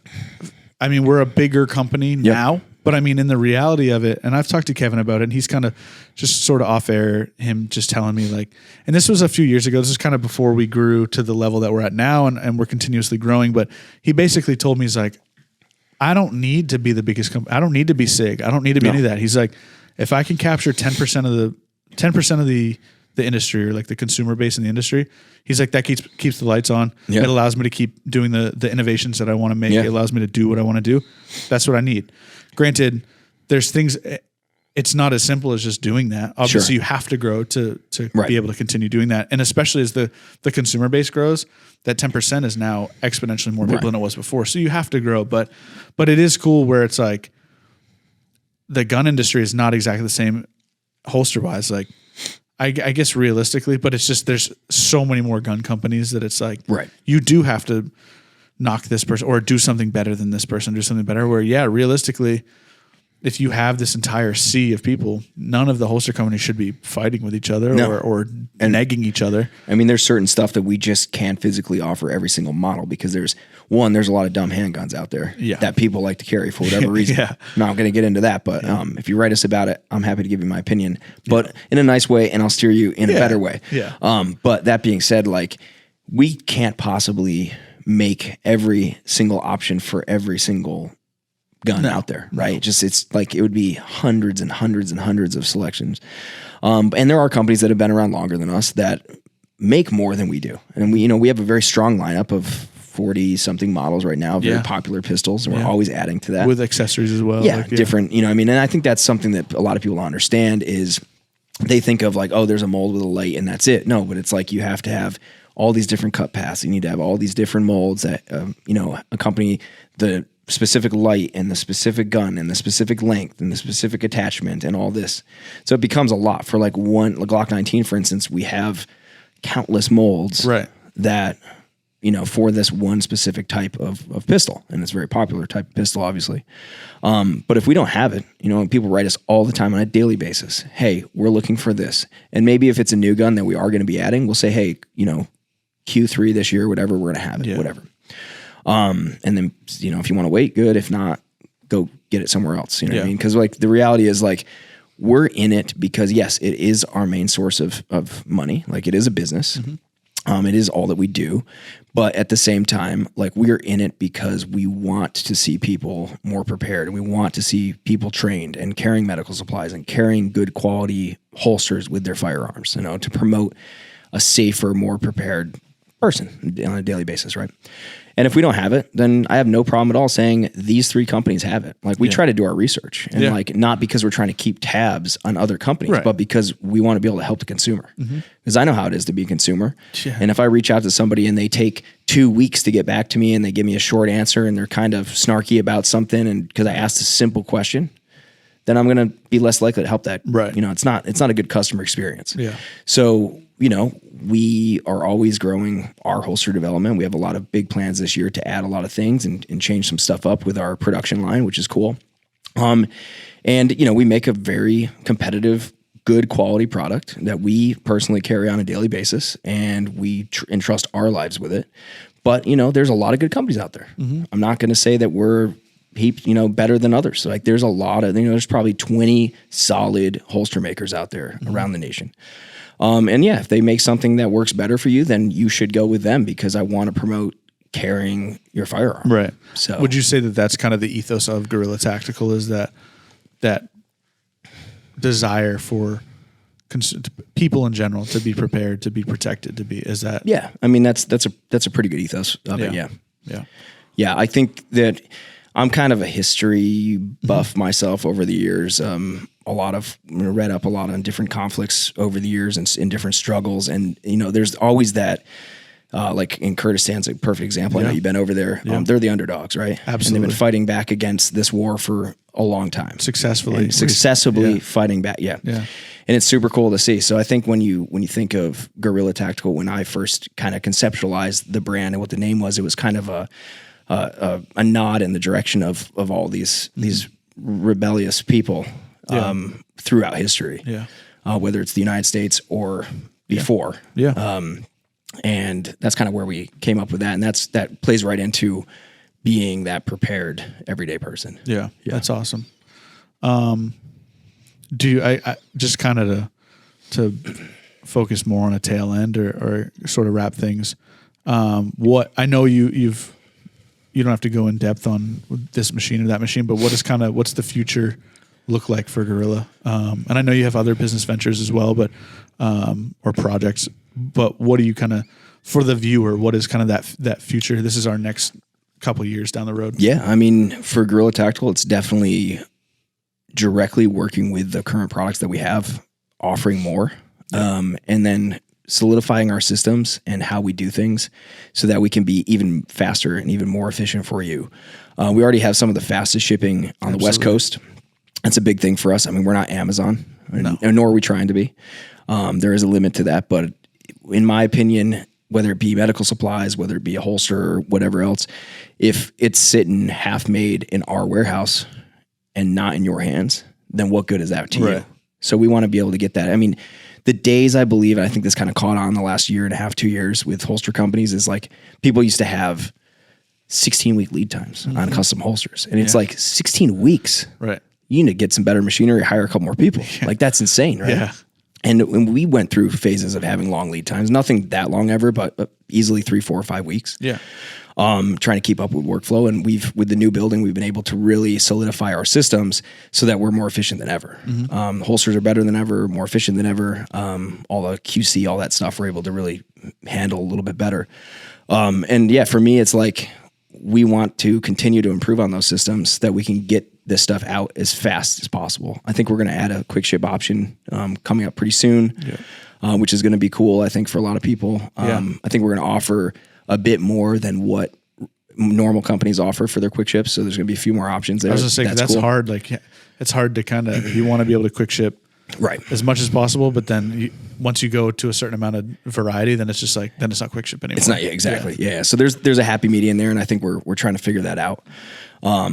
I mean, we're a bigger company now, but I mean, in the reality of it, and I've talked to Kevin about it, and he's kind of just sort of off air, him just telling me like, and this was a few years ago, this is kind of before we grew to the level that we're at now, and we're continuously growing, but he basically told me, he's like, I don't need to be the biggest company. I don't need to be SIG. I don't need to be any of that. He's like, if I can capture 10% of the industry, or like the consumer base in the industry, he's like, that keeps the lights on. It allows me to keep doing the innovations that I want to make. It allows me to do what I want to do. That's what I need. Granted, there's things, it's not as simple as just doing that. Obviously you have to grow to be able to continue doing that. And especially as the consumer base grows, that 10% is now exponentially more people than it was before. So you have to grow, but it is cool where it's like, the gun industry is not exactly the same holster wise. Like, I guess realistically, but it's just, there's so many more gun companies that it's like, you do have to knock this person or do something better than this person, do something better, where realistically, if you have this entire sea of people, none of the holster companies should be fighting with each other or negging each other. I mean, there's certain stuff that we just can't physically offer every single model, because there's a lot of dumb handguns out there that people like to carry for whatever reason. I'm not going to get into that, but if you write us about it, I'm happy to give you my opinion, but in a nice way, and I'll steer you in a better way. But that being said, like, we can't possibly make every single option for every single gun out there, right? Just, it's like, it would be hundreds and hundreds and hundreds of selections. And there are companies that have been around longer than us that make more than we do. And we have a very strong lineup of 40 something models right now, very popular pistols. And we're always adding to that with accessories as well. Different, and I think that's something that a lot of people don't understand is they think of like, oh, there's a mold with a light and that's it. No, but it's like, you have to have all these different cut paths. You need to have all these different molds that, accompany the specific light and the specific gun and the specific length and the specific attachment and all this. So it becomes a lot. For like Glock 19, for instance, we have countless molds that, for this one specific type of pistol. And it's a very popular type of pistol, obviously. But if we don't have it, people write us all the time on a daily basis. Hey, we're looking for this. And maybe if it's a new gun that we are going to be adding, we'll say, hey, Q3 this year, whatever, we're going to have it, whatever. And then, if you want to wait, good. If not, go get it somewhere else. You know what I mean? Because like, the reality is like, we're in it because yes, it is our main source of money. Like, it is a business. It is all that we do. But at the same time, like, we're in it because we want to see people more prepared, and we want to see people trained and carrying medical supplies and carrying good quality holsters with their firearms, to promote a safer, more prepared person on a daily basis, right? And if we don't have it, then I have no problem at all saying these 3 companies have it. Like, we try to do our research, and like, not because we're trying to keep tabs on other companies, but because we want to be able to help the consumer. Because I know how it is to be a consumer. And if I reach out to somebody and they take 2 weeks to get back to me and they give me a short answer and they're kind of snarky about something, and because I asked a simple question, then I'm going to be less likely to help that. Right. It's not a good customer experience. Yeah. So, we are always growing our holster development. We have a lot of big plans this year to add a lot of things and change some stuff up with our production line, which is cool. And we make a very competitive, good quality product that we personally carry on a daily basis, and we entrust our lives with it. But, there's a lot of good companies out there. I'm not going to say that we're better than others. So, like, there's a lot of, there's probably 20 solid holster makers out there around the nation. And if they make something that works better for you, then you should go with them, because I want to promote carrying your firearm. Right. So, would you say that that's kind of the ethos of Guerrilla Tactical, is that desire for people in general to be prepared, to be protected, is that? Yeah. I mean, that's a pretty good ethos of it. Yeah. Yeah. Yeah. I think that I'm kind of a history buff myself over the years. Read up a lot on different conflicts over the years and in different struggles. And, there's always that, like in Kurdistan's a perfect example. I know you've been over there. They're the underdogs, right? Absolutely. And they've been fighting back against this war for a long time. Successfully fighting back. Yeah. Yeah. And it's super cool to see. So I think when you think of Guerrilla Tactical, when I first kind of conceptualized the brand and what the name was, it was kind of a nod in the direction of all these rebellious people throughout history, whether it's the United States or before. And that's kind of where we came up with that, and that plays right into being that prepared everyday person. Yeah. That's awesome. Do you, I just kind of to focus more on a tail end or sort of wrap things. What I know you don't have to go in depth on this machine or that machine, but what's the future look like for Guerrilla? And I know you have other business ventures as well, but or projects. But what do you kind of, for the viewer, what is kind of that future? This is our next couple years down the road. Yeah, I mean, for Guerrilla Tactical, it's definitely directly working with the current products that we have, offering more, and then solidifying our systems and how we do things so that we can be even faster and even more efficient for you. We already have some of the fastest shipping on the West Coast. That's a big thing for us. I mean, we're not Amazon, nor are we trying to be. There is a limit to that, but in my opinion, whether it be medical supplies, whether it be a holster or whatever else, if it's sitting half made in our warehouse and not in your hands, then what good is that to you? So we want to be able to get that. I mean, the days, I believe, and I think this kind of caught on the last year and a half, 2 years with holster companies, is like people used to have 16-week lead times on custom holsters. And it's like 16 weeks. Right. You need to get some better machinery, hire a couple more people. Like, that's insane, right? Yeah. And when we went through phases of having long lead times, nothing that long ever, but easily 3, 4, or 5 weeks. Yeah. Trying to keep up with workflow. And with the new building, we've been able to really solidify our systems so that we're more efficient than ever. Holsters are better than ever, more efficient than ever. All the QC, all that stuff, we're able to really handle a little bit better. And yeah, for me, it's like we want to continue to improve on those systems that we can get this stuff out as fast as possible. I think we're going to add a quick ship option coming up pretty soon, which is going to be cool, I think, for a lot of people. I think we're going to offer a bit more than what normal companies offer for their quick ships. So there's going to be a few more options there. I was going to say, that's cool. Hard. Like, it's hard to kind of, you want to be able to quick ship as much as possible, but then once you go to a certain amount of variety, then it's just like, then it's not quick ship anymore. It's not, exactly. Yeah. So there's a happy medium there, and I think we're trying to figure that out.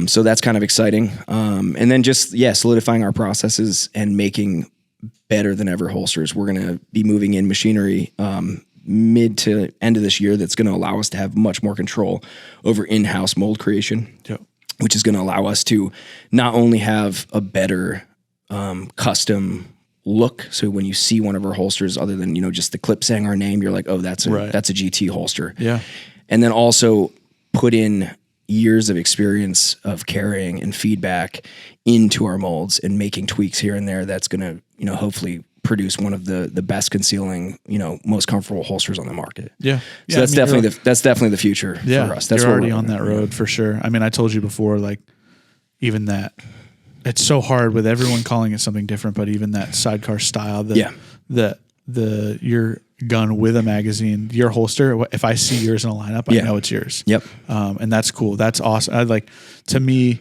So that's kind of exciting. And then just, solidifying our processes and making better than ever holsters. We're going to be moving in machinery mid to end of this year that's going to allow us to have much more control over in-house mold creation, which is going to allow us to not only have a better custom look. So when you see one of our holsters, other than, you know, just the clip saying our name, you're like, oh, that's a GT holster. Yeah. And then also put in years of experience of carrying and feedback into our molds and making tweaks here and there. That's going to, you know, hopefully produce one of the best concealing, you know, most comfortable holsters on the market. Yeah. So that's definitely the future for us. That's you're already on that road for sure. I mean, I told you before, like even that it's so hard with everyone calling it something different, but even that sidecar style, your gun with a magazine, your holster, if I see yours in a lineup, I know it's yours. Yep. And that's cool. That's awesome. To me,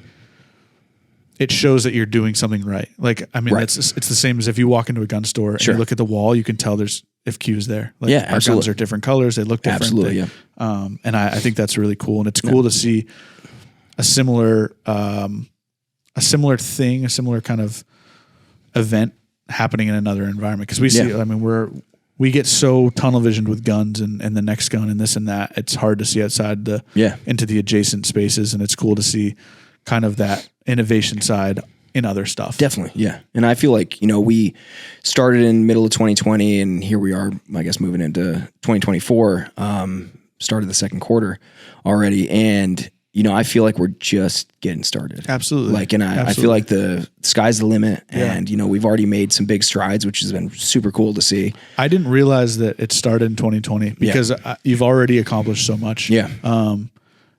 it shows that you're doing something right. Like, I mean, it's the same as if you walk into a gun store and you look at the wall, you can tell there's FQs there. Like our guns are different colors. They look different. Absolutely. And I think that's really cool. And it's cool to see a similar thing, a similar kind of event happening in another environment. Cause we see, I mean, we get so tunnel visioned with guns and the next gun and this and that. It's hard to see outside into the adjacent spaces. And it's cool to see kind of that innovation side in other stuff. Definitely. Yeah. And I feel like, you know, we started in middle of 2020 and here we are, I guess, moving into 2024, started the second quarter already. And, you know, I feel like we're just getting started. Absolutely. Like, and I feel like the sky's the limit and, you know, we've already made some big strides, which has been super cool to see. I didn't realize that it started in 2020 because you've already accomplished so much. Yeah.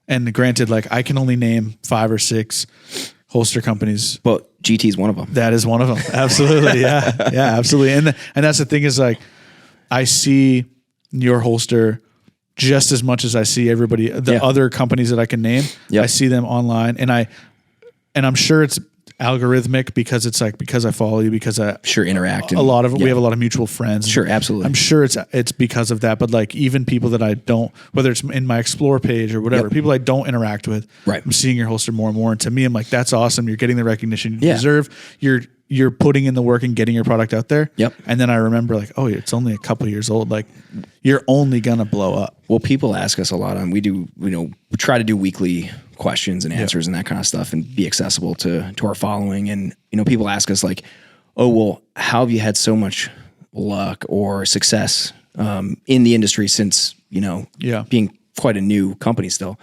And granted, like I can only name 5 or 6 holster companies, but GT is one of them. That is one of them. Absolutely. Yeah. Absolutely. And that's the thing is like, I see your holster just as much as I see everybody, the other companies that I can name. I see them online and I'm sure it's algorithmic because it's like, because I follow you, because I interact. We have a lot of mutual friends. Sure. Absolutely. I'm sure it's because of that, but like even people that I don't, whether it's in my Explore page or whatever, people I don't interact with, I'm seeing your holster more and more. And to me, I'm like, that's awesome. You're getting the recognition you deserve. You're putting in the work and getting your product out there. Yep. And then I remember like, oh, it's only a couple years old. Like you're only going to blow up. Well, people ask us a lot we try to do weekly questions and answers and that kind of stuff and be accessible to our following. And, you know, people ask us like, oh, well, how have you had so much luck or success in the industry since, you know, being quite a new company still?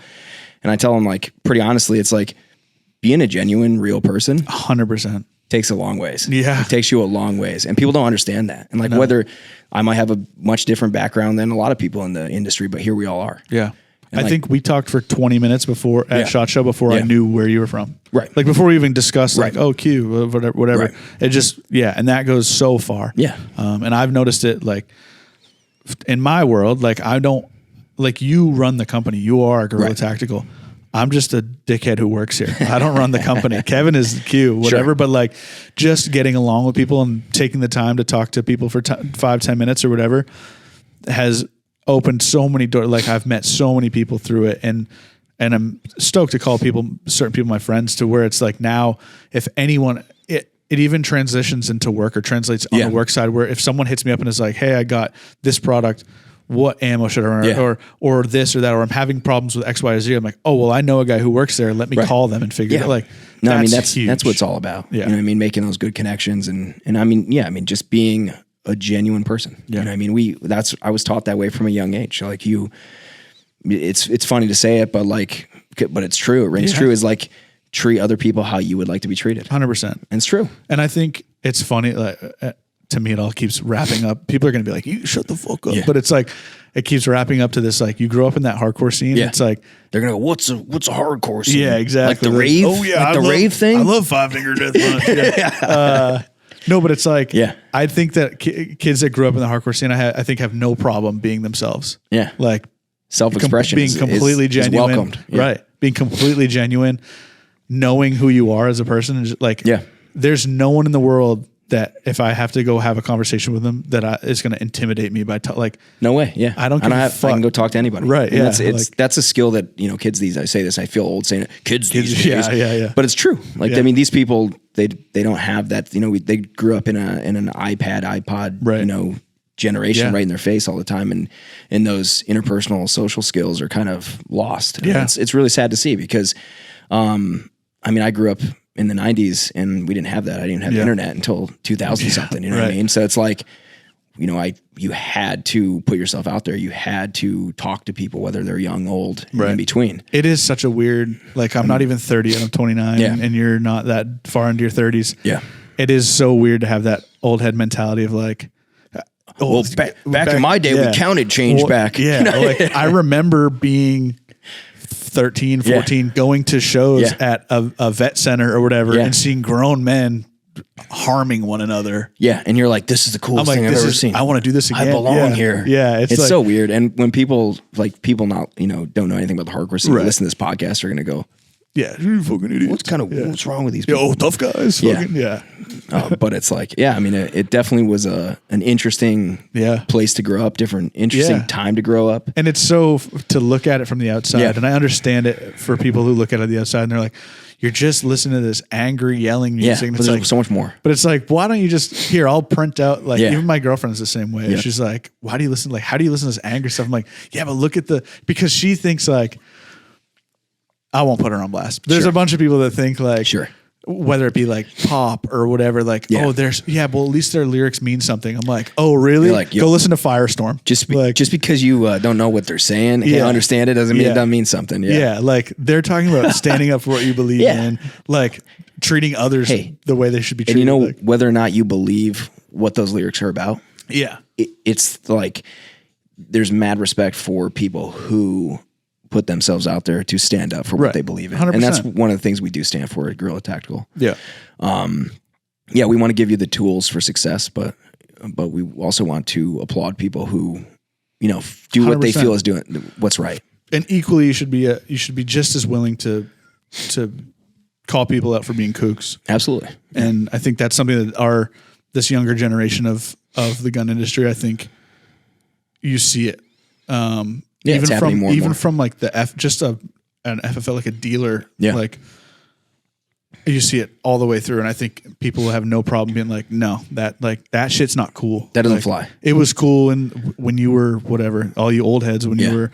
And I tell them like, pretty honestly, it's like being a genuine, real person. 100%. Takes a long ways. Yeah. It takes you a long ways. And people don't understand that. And like whether I might have a much different background than a lot of people in the industry, but here we all are. Yeah. And I think we talked for 20 minutes before at SHOT Show before I knew where you were from. Right. Like before we even discussed like, oh, Q, whatever. Right. It just, and that goes so far. Yeah. And I've noticed it like in my world, like I don't, like you run the company. You are Guerrilla Tactical. I'm just a dickhead who works here. I don't run the company. Kevin is Q, whatever. But like just getting along with people and taking the time to talk to people for 5-10 minutes or whatever has opened so many doors. Like I've met so many people through it. And I'm stoked to call certain people my friends to where it's like now if anyone, it even transitions into work or translates on the work side where if someone hits me up and is like, hey, I got this product, what ammo should I run or this or that, or I'm having problems with X, Y, or Z. I'm like, oh, well, I know a guy who works there. Let me call them and figure it out. Like, no, I mean, that's what it's all about. Yeah. You know what I mean? Making those good connections and I mean, just being a genuine person. You know what I mean? I was taught that way from a young age. Like it's funny to say it, but it's true. It rings true is like treat other people how you would like to be treated. 100%. And it's true. And I think it's funny, like, to me, it all keeps wrapping up. People are going to be like, you shut the fuck up. But it's like, it keeps wrapping up to this, like, you grew up in that hardcore scene. It's like, they're going to go, what's a hardcore scene? Yeah, exactly. Like the rave? Oh, yeah. Like the rave thing? I love 5 Finger Death Punch. No, but it's like, I think that kids that grew up in the hardcore scene, I think have no problem being themselves. Yeah. Like, self-expression being completely genuine. Is welcomed. Yeah. Right. Being completely genuine, knowing who you are as a person. And like, there's no one in the world that if I have to go have a conversation with them, that is going to intimidate me by like, no way. Yeah. I don't give a fuck. I can go talk to anybody. Right. And that's a skill that, you know, kids I say this, I feel old saying it, kids these days. Yeah. But it's true. Like, I mean, these people, they don't have that, you know, they grew up in an iPod, you know, generation right in their face all the time. And those interpersonal social skills are kind of lost. Yeah. It's really sad to see because, I mean, I grew up in the 90s, and we didn't have that. I didn't have the internet until 2000 something. You know what I mean? So it's like, you know, you had to put yourself out there. You had to talk to people, whether they're young, old, in between. It is such a weird, like, I'm not even 30 and I'm 29 and you're not that far into your 30s. Yeah. It is so weird to have that old head mentality of like, well, back in my day, we counted change back. Yeah. Like, I remember being 13, 14, going to shows at a vet center or whatever and seeing grown men harming one another. Yeah. And you're like, this is the coolest thing I've ever seen. I want to do this again. I belong here. Yeah. It's like, so weird. And when people not, you know, don't know anything about the hardcore scene, listen to this podcast, are going to go, yeah, you're fucking idiot. What's wrong with these people? Oh, tough guys. Fucking, but it's like, I mean, it definitely was an interesting place to grow up, interesting time to grow up. And it's so to look at it from the outside. And I understand it for people who look at it on the outside and they're like, you're just listening to this angry yelling music. Yeah, and but there's like, so much more. But it's like, why don't you just I'll print out, like, even my girlfriend's the same way. She's like, why do you listen? Like, how do you listen to this angry stuff? I'm like, yeah, but look at because she thinks like, I won't put her on blast. There's a bunch of people that think like, whether it be like pop or whatever, like, well, at least their lyrics mean something. I'm like, oh, really? Like, go listen to Firestorm. Just because you don't know what they're saying, can't understand it, doesn't mean it doesn't mean something. Yeah. Like they're talking about standing up for what you believe in, like treating others the way they should be treated. And you know, whether or not you believe what those lyrics are about, it's like there's mad respect for people who put themselves out there to stand up for what they believe in. 100%. And that's one of the things we do stand for at Guerrilla Tactical. Yeah. We want to give you the tools for success, but we also want to applaud people who, you know, do what 100%. They feel is doing what's right. And equally, you should be just as willing to call people out for being kooks. Absolutely. And I think that's something that this younger generation of the gun industry, I think you see it. Even from like the an FFL, like a dealer, like you see it all the way through. And I think people have no problem being like, no, that shit's not cool. That doesn't fly. It was cool when you were whatever, all you old heads when you were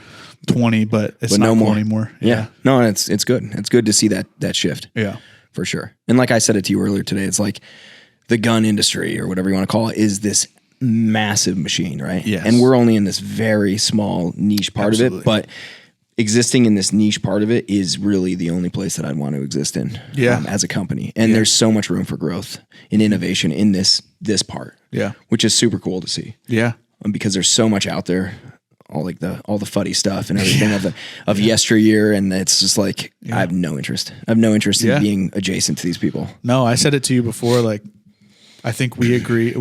20, but it's not cool anymore. Yeah. No, and it's good. It's good to see that shift. Yeah, for sure. And like I said it to you earlier today, it's like the gun industry or whatever you want to call it is this massive machine, right? Yes. And we're only in this very small niche part of it, but existing in this niche part of it is really the only place that I'd want to exist in as a company. And there's so much room for growth and innovation in this part, which is super cool to see. Yeah. Because there's so much out there, all the fuddy stuff and everything of yesteryear. And it's just like, I have no interest. I have no interest in being adjacent to these people. No, I said it to you before. Like, I think we agree.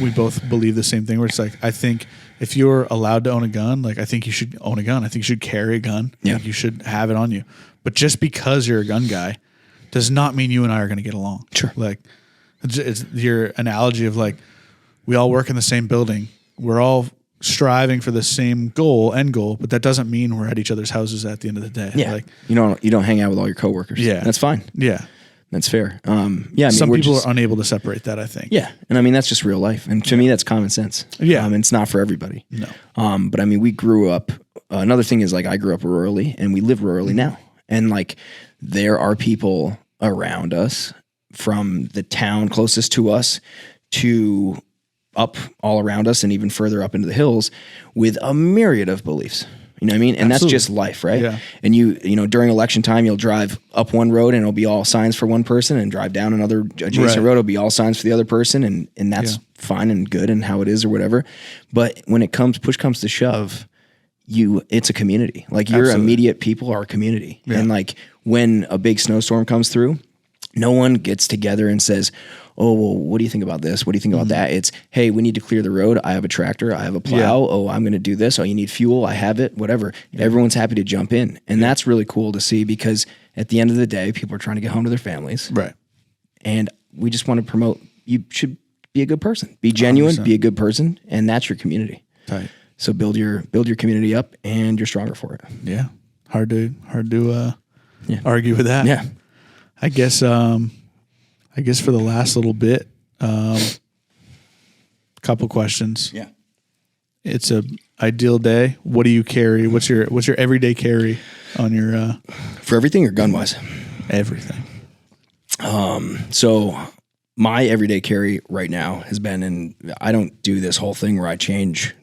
We both believe the same thing where it's like, I think if you're allowed to own a gun, like I think you should own a gun. I think you should carry a gun. Yeah. Like you should have it on you. But just because you're a gun guy does not mean you and I are going to get along. Sure. Like it's your analogy of like, we all work in the same building. We're all striving for the same end goal, but that doesn't mean we're at each other's houses at the end of the day. Yeah. Like you don't hang out with all your coworkers. Yeah. That's fine. Yeah. That's fair. I mean, some people are unable to separate that, I think. Yeah. And I mean, that's just real life. And to me, that's common sense. Yeah. It's not for everybody. No. But I mean, we grew up, another thing is like, I grew up rurally and we live rurally now. And like, there are people around us from the town closest to us to up all around us and even further up into the hills with a myriad of beliefs. You know what I mean? And Absolutely. That's just life, right? Yeah. And you know, during election time, you'll drive up one road and it'll be all signs for one person, and drive down another adjacent road, it'll be all signs for the other person. And that's fine and good and how it is or whatever. But when push comes to shove, it's a community. Like your immediate people are a community. Yeah. And like when a big snowstorm comes through, no one gets together and says, oh, well, what do you think about this? What do you think about that? It's, hey, we need to clear the road. I have a tractor. I have a plow. Yeah. Oh, I'm going to do this. Oh, you need fuel. I have it, whatever. Yeah. Everyone's happy to jump in. And that's really cool to see, because at the end of the day, people are trying to get home to their families. Right. And we just want to promote, you should be a good person, be genuine, 100%. Be a good person. And that's your community. Tight. So build your community up, and you're stronger for it. Yeah. Hard to argue with that. Yeah. I guess for the last little bit, couple questions. Yeah. It's a ideal day. What do you carry? What's your everyday carry on your for everything or gun wise? Everything. So my everyday carry right now has been, and I don't do this whole thing where I change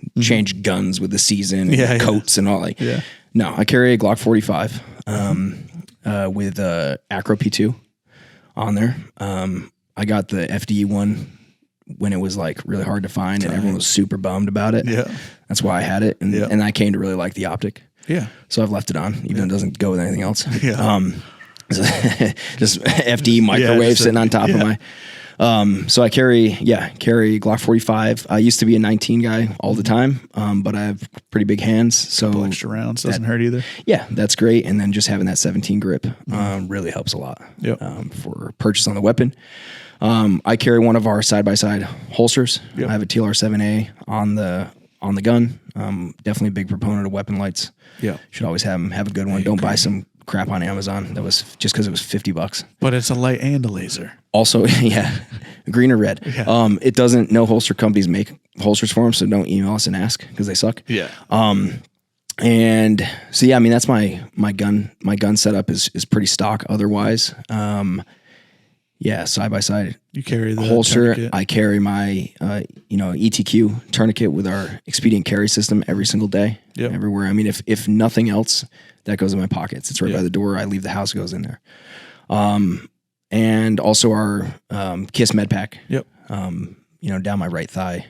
guns with the season, and coats and all like. Yeah. No, I carry a Glock 45 with Acro P2 on there. I got the FD one when it was like really hard to find, and everyone was super bummed about it. Yeah, that's why I had it, and I came to really like the optic. Yeah, so I've left it on, even though it doesn't go with anything else. Yeah, just FD microwave sitting on top of my. So I carry Glock 45. I used to be a 19 guy all the time, but I have pretty big hands, so couple extra rounds doesn't hurt either. Yeah, that's great. And then just having that 17 grip really helps a lot. Yep. For purchase on the weapon. I carry one of our side-by-side holsters. Yep. I have a TLR-7A on the gun. Definitely a big proponent of weapon lights. Yeah, should always have them. Have a good one. Don't buy some crap on Amazon that was just because it was $50. But it's a light and a laser. Also, yeah, green or red. Yeah. It doesn't. No holster companies make holsters for them, so don't email us and ask because they suck. Yeah. And so yeah, I mean that's my gun. My gun setup is pretty stock. Otherwise, yeah, side by side. You carry the holster. tourniquet. I carry my ETQ tourniquet with our Expedient carry system every single day. Yep. Everywhere. I mean, if nothing else, that goes in my pockets. It's right by the door. I leave the house, goes in there. And also our KISS med pack. Yep. Down my right thigh,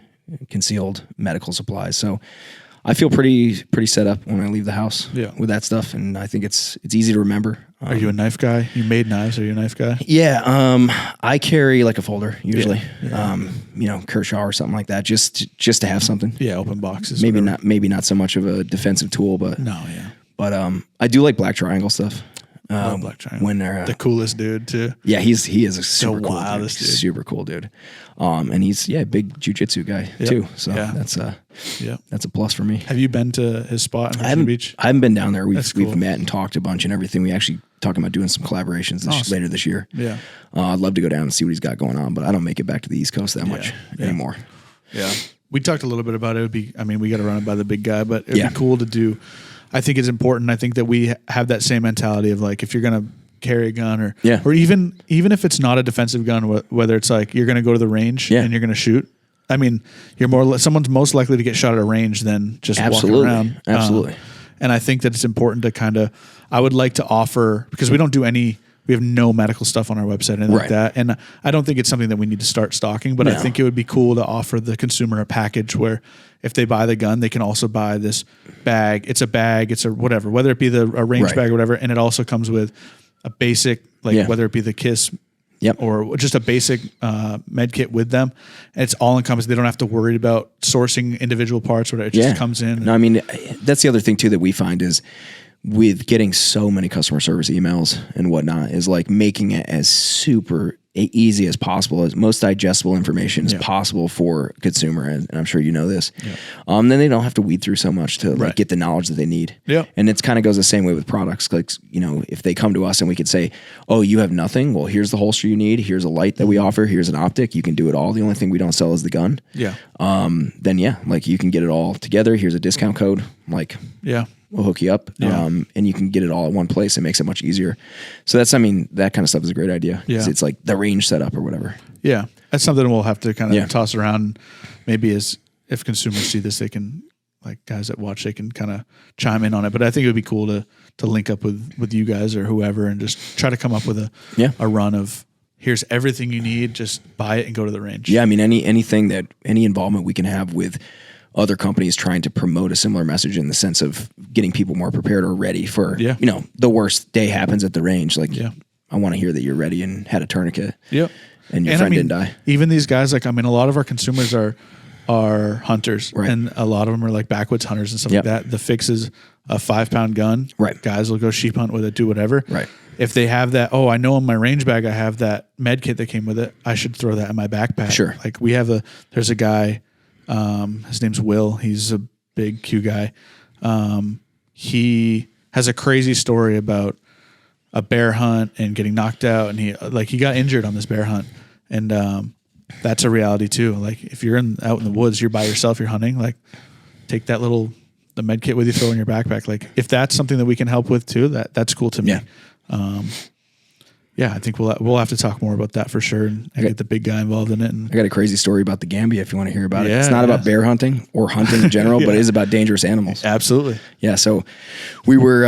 concealed medical supplies. So I feel pretty set up when I leave the house with that stuff, and I think it's easy to remember. Are you a knife guy? You made knives. Are you a knife guy? Yeah. I carry like a folder usually. Yeah. Kershaw or something like that, just to have something. Yeah, open boxes. Maybe not so much of a defensive tool, but no, yeah. But I do like Black Triangle stuff. Black Triangle. When they're the coolest dude too. Yeah, he is a super cool dude. Dude. Super cool dude. And he's a big jiu-jitsu guy too. So that's a plus for me. Have you been to his spot in Virginia Beach? I haven't been down there. Cool. We've met and talked a bunch and everything. We actually talking about doing some collaborations later this year. Yeah. I'd love to go down and see what he's got going on, but I don't make it back to the East Coast that much anymore. Yeah. We talked a little bit about it. We got to run it by the big guy, but it'd be cool to do. I think it's important. I think that we have that same mentality of like, if you're going to carry a gun or even if it's not a defensive gun, whether it's like you're going to go to the range and you're going to shoot. I mean, someone's most likely to get shot at a range than just walking around. Absolutely. And I think that it's important to I would like to offer, because we have no medical stuff on our website and like that. And I don't think it's something that we need to start stocking, but I think it would be cool to offer the consumer a package where if they buy the gun, they can also buy this bag. It's a bag, it's a whatever, whether it be a range bag or whatever. And it also comes with a basic, whether it be the KISS or just a basic med kit with them. And it's all encompassed. They don't have to worry about sourcing individual parts, whatever. It just comes in. No, I mean, that's the other thing too that we find is with getting so many customer service emails and whatnot is like making it as super easy as possible, as most digestible information as possible for a consumer. And I'm sure you know this. Then they don't have to weed through so much to get the knowledge that they need. And it's kind of goes the same way with products. Like, if they come to us and we could say, oh, you have nothing. Well, here's the holster you need. Here's a light that we offer. Here's an optic. You can do it all. The only thing we don't sell is the gun. Then you can get it all together. Here's a discount code. We'll hook you up, and you can get it all at one place. It makes it much easier. So that kind of stuff is a great idea. It's like the range setup or whatever. Yeah. That's something we'll have to kind of toss around. Maybe if consumers see this, they can, like guys that watch, they can kind of chime in on it. But I think it would be cool to link up with you guys or whoever and just try to come up with a run of, here's everything you need, just buy it and go to the range. Yeah. I mean, any involvement we can have with other companies trying to promote a similar message in the sense of getting people more prepared or ready for, the worst day happens at the range. Like, I want to hear that you're ready and had a tourniquet. And your friend didn't die. Even these guys, a lot of our consumers are hunters, and a lot of them are like backwoods hunters and stuff like that. The fix is a 5-pound gun. Guys will go sheep hunt with it, do whatever. If they have that, I know in my range bag I have that med kit that came with it, I should throw that in my backpack. Like there's a guy, his name's Will. He's a big Q guy. He has a crazy story about a bear hunt and getting knocked out, and he got injured on this bear hunt, and that's a reality too. Like if you're out in the woods, you're by yourself, you're hunting. Like take the med kit with you, throw in your backpack. Like if that's something that we can help with too, that's cool to me. yeah, I think we'll have to talk more about that for sure and get the big guy involved in it. And I got a crazy story about the Gambia if you want to hear about it. Yeah, It's not about bear hunting or hunting in general, but it is about dangerous animals. absolutely. Yeah, so we were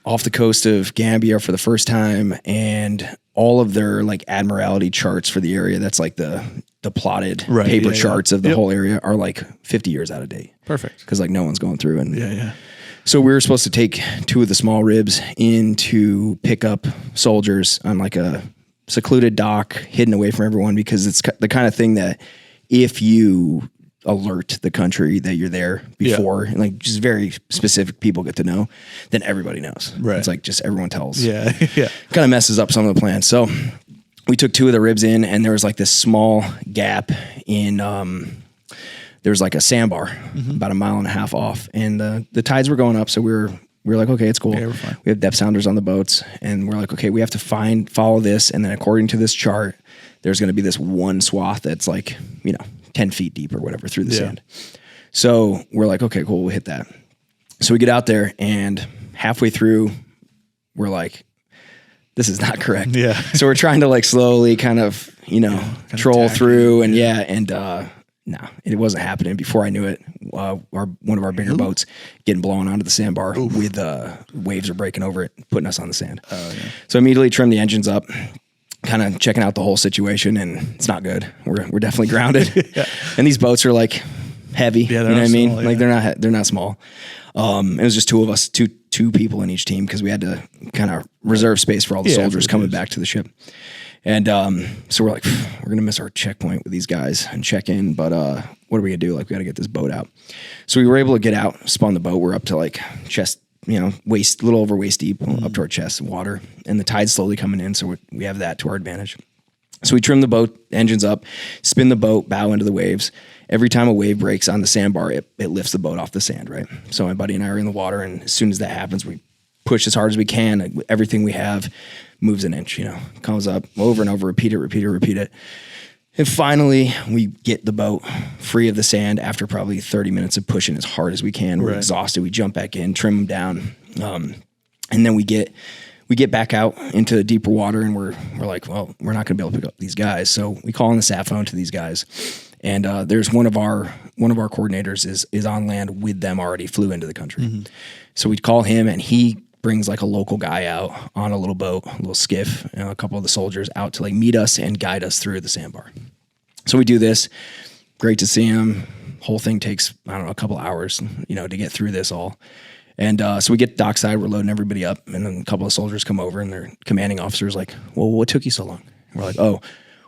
off the coast of Gambia for the first time, and all of their like admiralty charts for the area, that's like the plotted paper charts of the whole area, are like 50 years out of date. Perfect. Because like no one's going through. And Yeah. so we were supposed to take 2 of the small ribs in to pick up soldiers on like a secluded dock, hidden away from everyone, because it's the kind of thing that if you alert the country that you're there before, and like just very specific people get to know, then everybody knows. Right. It's like just everyone tells. Yeah. Yeah. Kind of messes up some of the plans. So we took 2 of the ribs in, and there was like this small gap in, there was like a sandbar about 1.5 miles off, and the tides were going up. So we were like, okay, it's cool. Yeah, we're fine. We have depth sounders on the boats, and we're like, okay, we have to follow this. And then according to this chart, there's going to be this one swath that's like, 10 feet deep or whatever through the sand. So we're like, okay, cool. We'll hit that. So we get out there, and halfway through, we're like, this is not correct. Yeah. So we're trying to like slowly kind of, troll through, and no, it wasn't happening. Before I knew it, one of our bigger boats getting blown onto the sandbar with waves are breaking over it, putting us on the sand. So immediately trimmed the engines up, kind of checking out the whole situation, and it's not good. We're definitely grounded. And these boats are like heavy. Yeah, you know what I mean? small, Like they're not small. It was just 2 of us, two people in each team, because we had to kind of reserve space for all the soldiers coming back to the ship. And so we're like, we're going to miss our checkpoint with these guys and check in, but what are we going to do? Like, we got to get this boat out. So we were able to get out, spawn the boat. We're up to like chest, waist, a little over waist deep, up to our chest of water, and the tide's slowly coming in, so we have that to our advantage. So we trim the boat, engines up, spin the boat, bow into the waves. Every time a wave breaks on the sandbar, it lifts the boat off the sand, right? So my buddy and I are in the water, and as soon as that happens, we push as hard as we can. Everything we have moves an inch, comes up over and over, repeat it. And finally, we get the boat free of the sand after probably 30 minutes of pushing as hard as we can. We're exhausted. We jump back in, trim them down. And then we get back out into deeper water, and we're like, well, we're not going to be able to pick up these guys. So we call on the sat phone to these guys. And there's one of our coordinators is on land with them already, flew into the country. So we'd call him, and he brings like a local guy out on a little boat, a little skiff, a couple of the soldiers out to like meet us and guide us through the sandbar. So we do this. Great to see him. Whole thing takes, I don't know, a couple hours, to get through this all. And so we get dockside, we're loading everybody up, and then a couple of soldiers come over, and their commanding officer's like, well, what took you so long? And we're like, oh,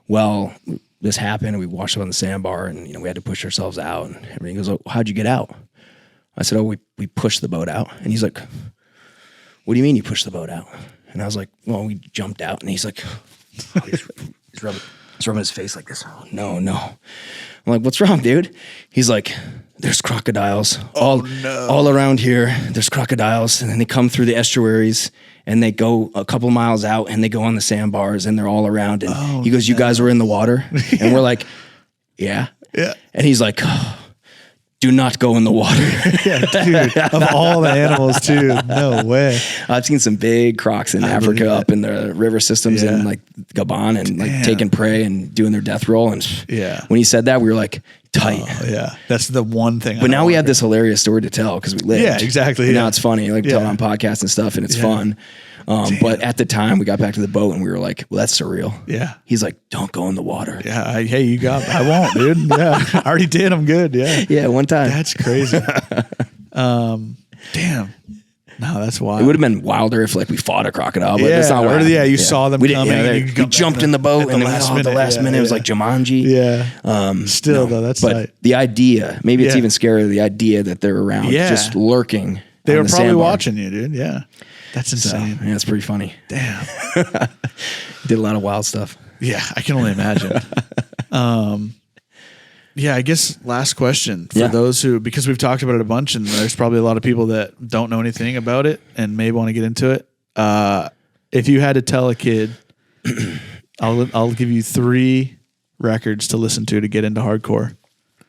well, this happened, and we washed up on the sandbar, and we had to push ourselves out, and everything. He goes, oh, how'd you get out? I said, oh, we pushed the boat out. And he's like, what do you mean you pushed the boat out? And I was like, well, we jumped out. And he's like, he's rubbing his face like this. Oh, no. I'm like, what's wrong, dude? He's like, there's crocodiles all around here. There's crocodiles. And then they come through the estuaries, and they go a couple miles out, and they go on the sandbars, and they're all around. And he goes, you guys were in the water? And we're like, yeah. And he's like, do not go in the water. Dude, of all the animals too. No way. I've seen some big crocs in Africa up in the river systems in like Gabon, and like taking prey and doing their death roll. And when he said that, we were like, tight. That's the one thing. But now we have this hilarious story to tell because we lived. Yeah, exactly. And now it's funny. Like tell it on podcasts and stuff, and it's fun. But at the time, we got back to the boat, and we were like, well, that's surreal. Yeah. He's like, don't go in the water. Yeah. I won't, dude. Yeah. I already did. I'm good. Yeah. Yeah. One time. That's crazy. Damn. No, that's wild. It would have been wilder if like we fought a crocodile, but that's not what happened. You saw them coming. We jumped in the boat, and then at the last minute, it was like Jumanji. Yeah. Still though, that's tight. The idea, maybe it's even scarier, the idea that they're around, just lurking. They were probably watching you, dude. Yeah. That's insane. So, yeah, it's pretty funny. Damn. Did a lot of wild stuff. Yeah, I can only imagine. Yeah, I guess last question for those who, because we've talked about it a bunch, and there's probably a lot of people that don't know anything about it and may want to get into it. If you had to tell a kid, I'll give you 3 records to listen to get into hardcore.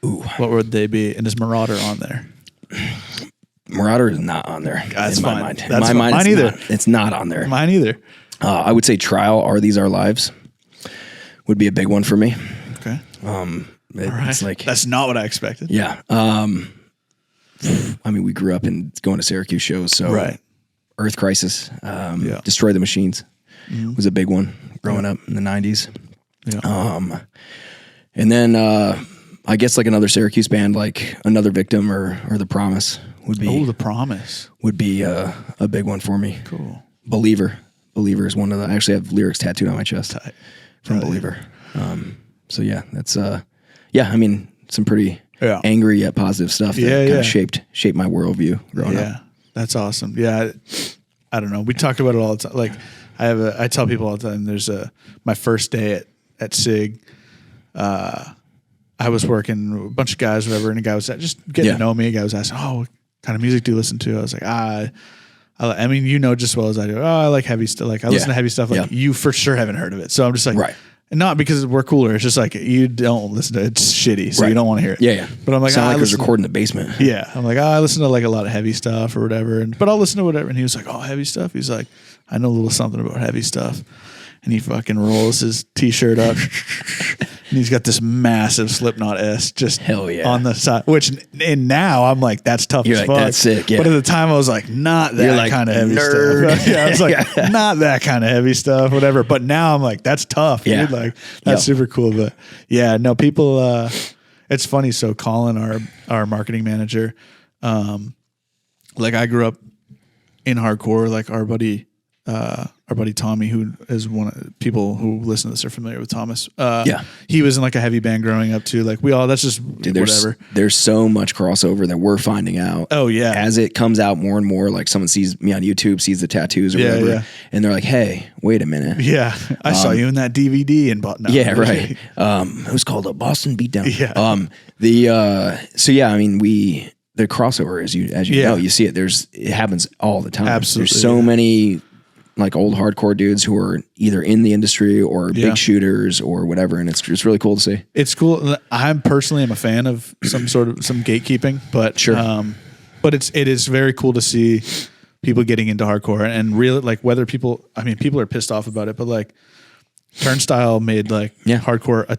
Ooh. What would they be? And is Marauder on there? Marauder is not on there. That's in fine. My mind. That's in my mind, mine either. It's not on there. Mine either. I would say Trial, Are These Our Lives would be a big one for me. Okay. It's like, that's not what I expected. yeah. I mean, we grew up in going to Syracuse shows, so Right. Earth Crisis, Destroy the Machines was a big one growing up in the 90s. Yeah. And then I guess like another Syracuse band, like Another Victim or The Promise would be. Oh, The Promise would be a big one for me. Cool. Believer is one of the. I actually have lyrics tattooed on my chest from Believer. So yeah, that's I mean, some pretty angry yet positive stuff that kind of shaped my worldview growing up. Yeah, that's awesome. Yeah, I don't know. We talked about it all the time. Like I tell people all the time. There's my first day at SIG. I was working a bunch of guys, whatever, and a guy was just getting to know me. A guy was asking, "Oh, what kind of music do you listen to?" I was like, I mean, you know just as well as I do. Oh, I like heavy stuff. Like I listen to heavy stuff. Like you for sure haven't heard of it. So I'm just like, right. And not because we're cooler. It's just like you don't listen to it. It's shitty, so you don't want to hear it. Yeah. But I'm like, sound like it was recorded in the basement. Yeah. I'm like, I listen to like a lot of heavy stuff or whatever. But I'll listen to whatever. And he was like, oh, heavy stuff. He's like, I know a little something about heavy stuff. And he fucking rolls his t-shirt up. And he's got this massive Slipknot S just on the side. Which and now I'm like, that's tough as like, fuck. That's sick. Yeah. But at the time I was like, not that like, kind of heavy nerd. stuff. Yeah, I was like, not that kind of heavy stuff, whatever. But now I'm like, that's tough. Yeah. Dude. Like that's super cool. But yeah, no, people it's funny. So Colin, our marketing manager, like I grew up in hardcore, like our buddy Tommy, who is one of the people who listen to this are familiar with Thomas. He was in like a heavy band growing up too. Like that's just whatever. There's so much crossover that we're finding out. Oh yeah. As it comes out more and more, like someone sees me on YouTube, sees the tattoos or whatever, and they're like, hey, wait a minute. Yeah. I saw you in that DVD and bought. No, yeah. Right. It was called a Boston Beatdown. Yeah. So yeah, I mean, the crossover as you know, you see it. It happens all the time. Absolutely. There's so many like old hardcore dudes who are either in the industry or big shooters or whatever. And it's just really cool to see. It's cool. I'm personally am a fan of some gatekeeping, but but it is very cool to see people getting into hardcore and really like whether people are pissed off about it, but like Turnstile made like hardcore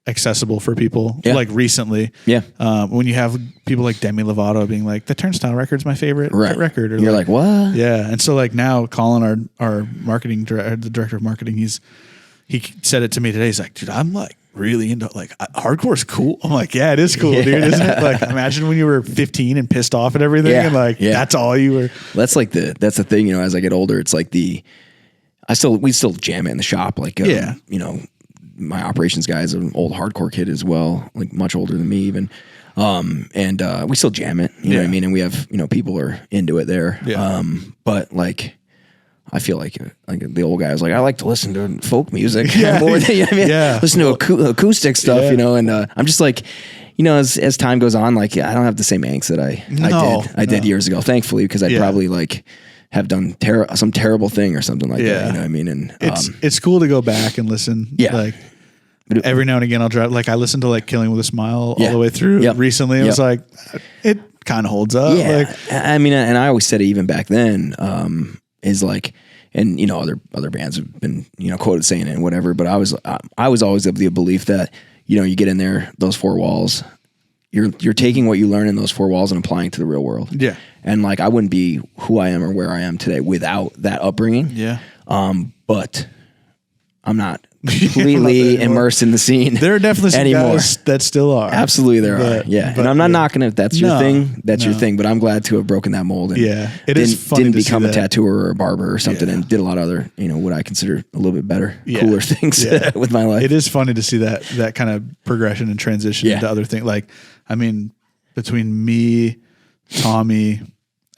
accessible for people like recently. Yeah. When you have people like Demi Lovato being like, the Turnstile record's my favorite record. Or you're like, what? Yeah. And so like now Colin, our marketing director, the director of marketing, he said it to me today. He's like, dude, I'm like really into like hardcore's cool. I'm like, yeah, it is cool, dude, isn't it? Like imagine when you were 15 and pissed off at everything and like that's all you were. That's the thing, you know, as I get older, it's like we still jam it in the shop. Like, you know, my operations guy is an old hardcore kid as well, like much older than me even. And we still jam it, you know what I mean? And we have, you know, people are into it there. Yeah. But like, I feel like the old guy was like, I like to listen to folk music more than, you know what I mean? Listen to acoustic stuff, you know? And I'm just like, you know, as time goes on, like I don't have the same angst that I did years ago, thankfully, because I'd probably like have done some terrible thing or something like that, you know what I mean? And it's cool to go back and listen. Yeah. Like every now and again I'll drive, like I listened to like Killing with a Smile all the way through recently. And it was like, it kind of holds up. Yeah. Like, I mean, and I always said it even back then, is like, and you know, other bands have been, you know, quoted saying it and whatever, but I was always of the belief that, you know, you get in there, those four walls, you're taking what you learn in those four walls and applying it to the real world. Yeah. And like, I wouldn't be who I am or where I am today without that upbringing. Yeah. But I'm not completely immersed in the scene. There are definitely some guys that still are. Absolutely there are. Yeah. And I'm not knocking it if that's your thing. That's your thing. But I'm glad to have broken that mold. And it is funny didn't become a tattooer or a barber or something and did a lot of other, you know, what I consider a little bit better, cooler things with my life. It is funny to see that kind of progression and transition into other things. Like, I mean, between me, Tommy,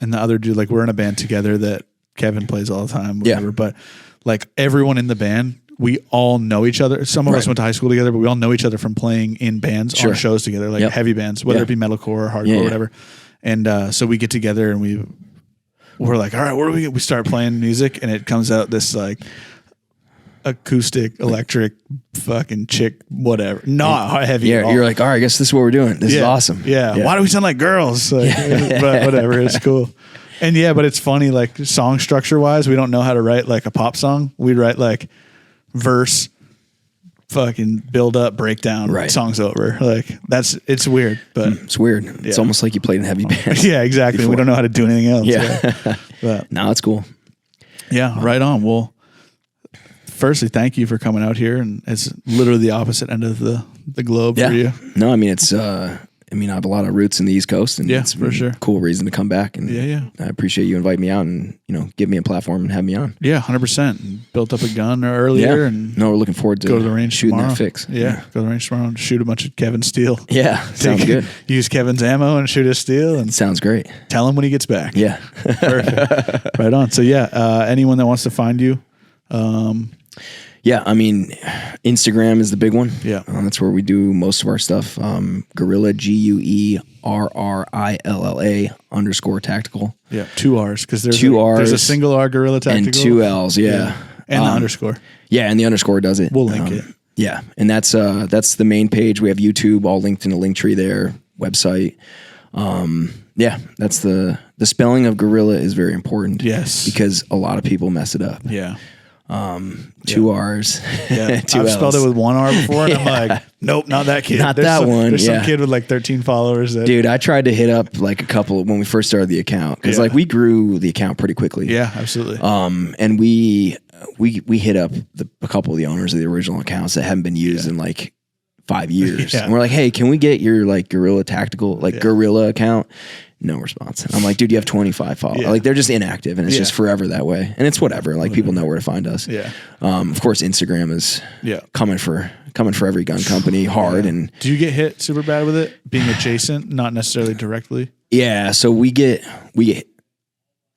and the other dude, like we're in a band together that Kevin plays all the time, whatever. But like everyone in the band, we all know each other. Some of us went to high school together, but we all know each other from playing in bands on shows together, like heavy bands, whether it be metalcore or hardcore or whatever. And so we get together and we're like, all right, what do we start playing music, and it comes out this like acoustic, electric, fucking chick, whatever. Not heavy. Yeah, you're like, all right, I guess this is what we're doing. This is awesome. Yeah. Why do we sound like girls? Like, but whatever, it's cool. And yeah, but it's funny, like song structure wise, we don't know how to write like a pop song. We'd write like verse, fucking build up, breakdown, Right. song's over. Like it's weird, but It's weird. It's almost like you played in heavy band. yeah, exactly. before. We don't know how to do anything else. Yeah. But No, it's cool. yeah, right on. Well, firstly, thank you for coming out here, and it's literally the opposite end of the globe Yeah. for you. No, I mean, it's, I mean, I have a lot of roots in the East Coast, and Yeah, it's for sure. a cool reason to come back. And Yeah. I appreciate you inviting me out and, give me a platform and have me on. Yeah, 100%. Built up a gun earlier, and No, we're looking forward to go to the range shooting tomorrow. that fix. Yeah, go to the range tomorrow and shoot a bunch of Kevin steel. Yeah. Sounds good. Use Kevin's ammo and shoot his steel, and Sounds great. tell him when he gets back. Yeah. Perfect. Right on. So yeah, anyone that wants to find you, Yeah, I mean, Instagram is the big one. Yeah. That's where we do most of our stuff. Guerrilla, GUERRILLA_tactical. yeah, 2 R's, because there's Two there's a Rs single R Guerrilla Tactical and 2 L's. Yeah. and the underscore. Yeah, and the underscore does it. We'll link it. Yeah, and that's the main page. We have YouTube all linked in a link tree there, website. Yeah, that's the spelling of Guerrilla is very important. Yes. Because a lot of people mess it up. Yeah. 2 R's. Yeah, 2 I've L's. spelled it with 1 R before, and I'm like, nope, not that kid. Not There's that some, one, There's yeah. some kid with like 13 followers. That, Dude, I tried to hit up like a couple when we first started the account, because Yeah. like we grew the account pretty quickly. yeah, absolutely. And we hit up a couple of the owners of the original accounts that haven't been used in like 5 years. Yeah. And we're like, hey, can we get your like Guerrilla Tactical, like Guerrilla account? No response. I'm like, dude, you have 25 followers. Yeah. Like they're just inactive, and it's Yeah. just forever that way. And it's whatever. Like people know where to find us. Yeah. Of course, Instagram is Yeah. coming for every gun company hard. And Do you get hit super bad with it being adjacent, not necessarily directly? yeah, so we get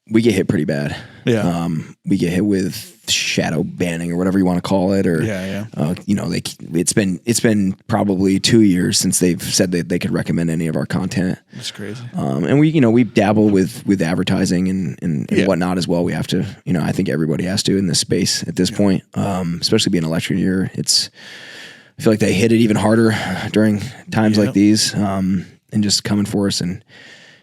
hit pretty bad. Yeah. We get hit with shadow banning or whatever you want to call it, or Yeah. it's been probably 2 years since they've said that they could recommend any of our content. It's crazy. And we dabble with advertising and Yeah. whatnot as well. We have to, I think everybody has to in this space at this point, especially being election year. I feel like they hit it even harder during times like these, and just coming for us, and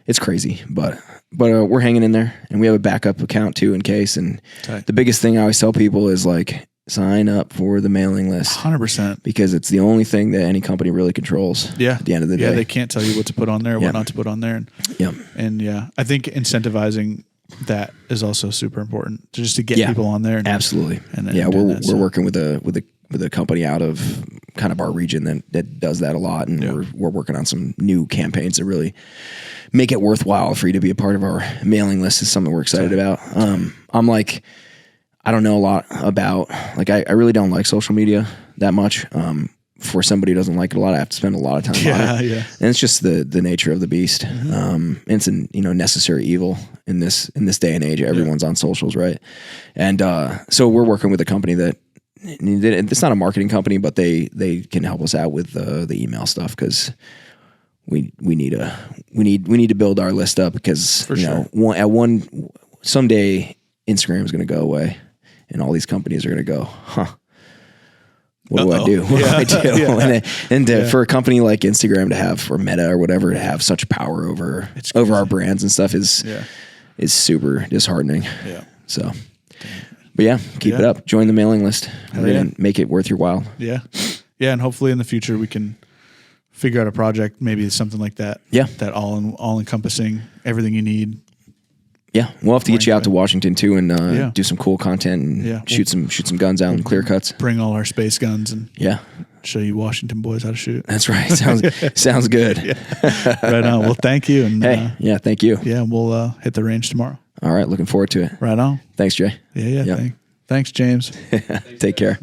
it's crazy, but we're hanging in there, and we have a backup account too in case. And Tight. the biggest thing I always tell people is like, sign up for the mailing list, 100%. because it's the only thing that any company really controls. Yeah. At the end of the Yeah, day. they can't tell you what to put on there, Yeah. what not to put on there. Yep. And yeah, I think incentivizing that is also super important, just to get Yeah. people on there. And, Absolutely. And then yeah, doing we're that, so. working with a company out of kind of our region that does that a lot, and we're working on some new campaigns to really make it worthwhile for you to be a part of our mailing list. Is something we're excited about. I'm like, I don't know a lot about, like, I really don't like social media that much. For somebody who doesn't like it a lot, I have to spend a lot of time on it. Yeah. And it's just the nature of the beast. And it's an necessary evil in this day and age. Everyone's on socials, right? And so we're working with a company that, it's not a marketing company, but they can help us out with the email stuff, because we need to build our list up, because For sure. someday Instagram is going to go away, and all these companies are going to go, huh? What do I do? What do I do? Yeah. And for a company like Instagram to have, or Meta or whatever, to have such power over our brands and stuff is super disheartening. Yeah. So, but yeah, keep it up. Join the mailing list. And make it worth your while. Yeah. Yeah. And hopefully in the future we can figure out a project, maybe something like that. Yeah. That all encompassing everything you need. Yeah, we'll have to get you out to Washington too, and do some cool content, and shoot some guns out and clear cuts. Bring all our space guns and show you Washington boys how to shoot. That's right. Sounds good. Right on. Well, thank you. And thank you. Yeah, we'll hit the range tomorrow. All right, looking forward to it. Right on. Thanks, Jay. Yeah. Yep. Thanks, James. Take care.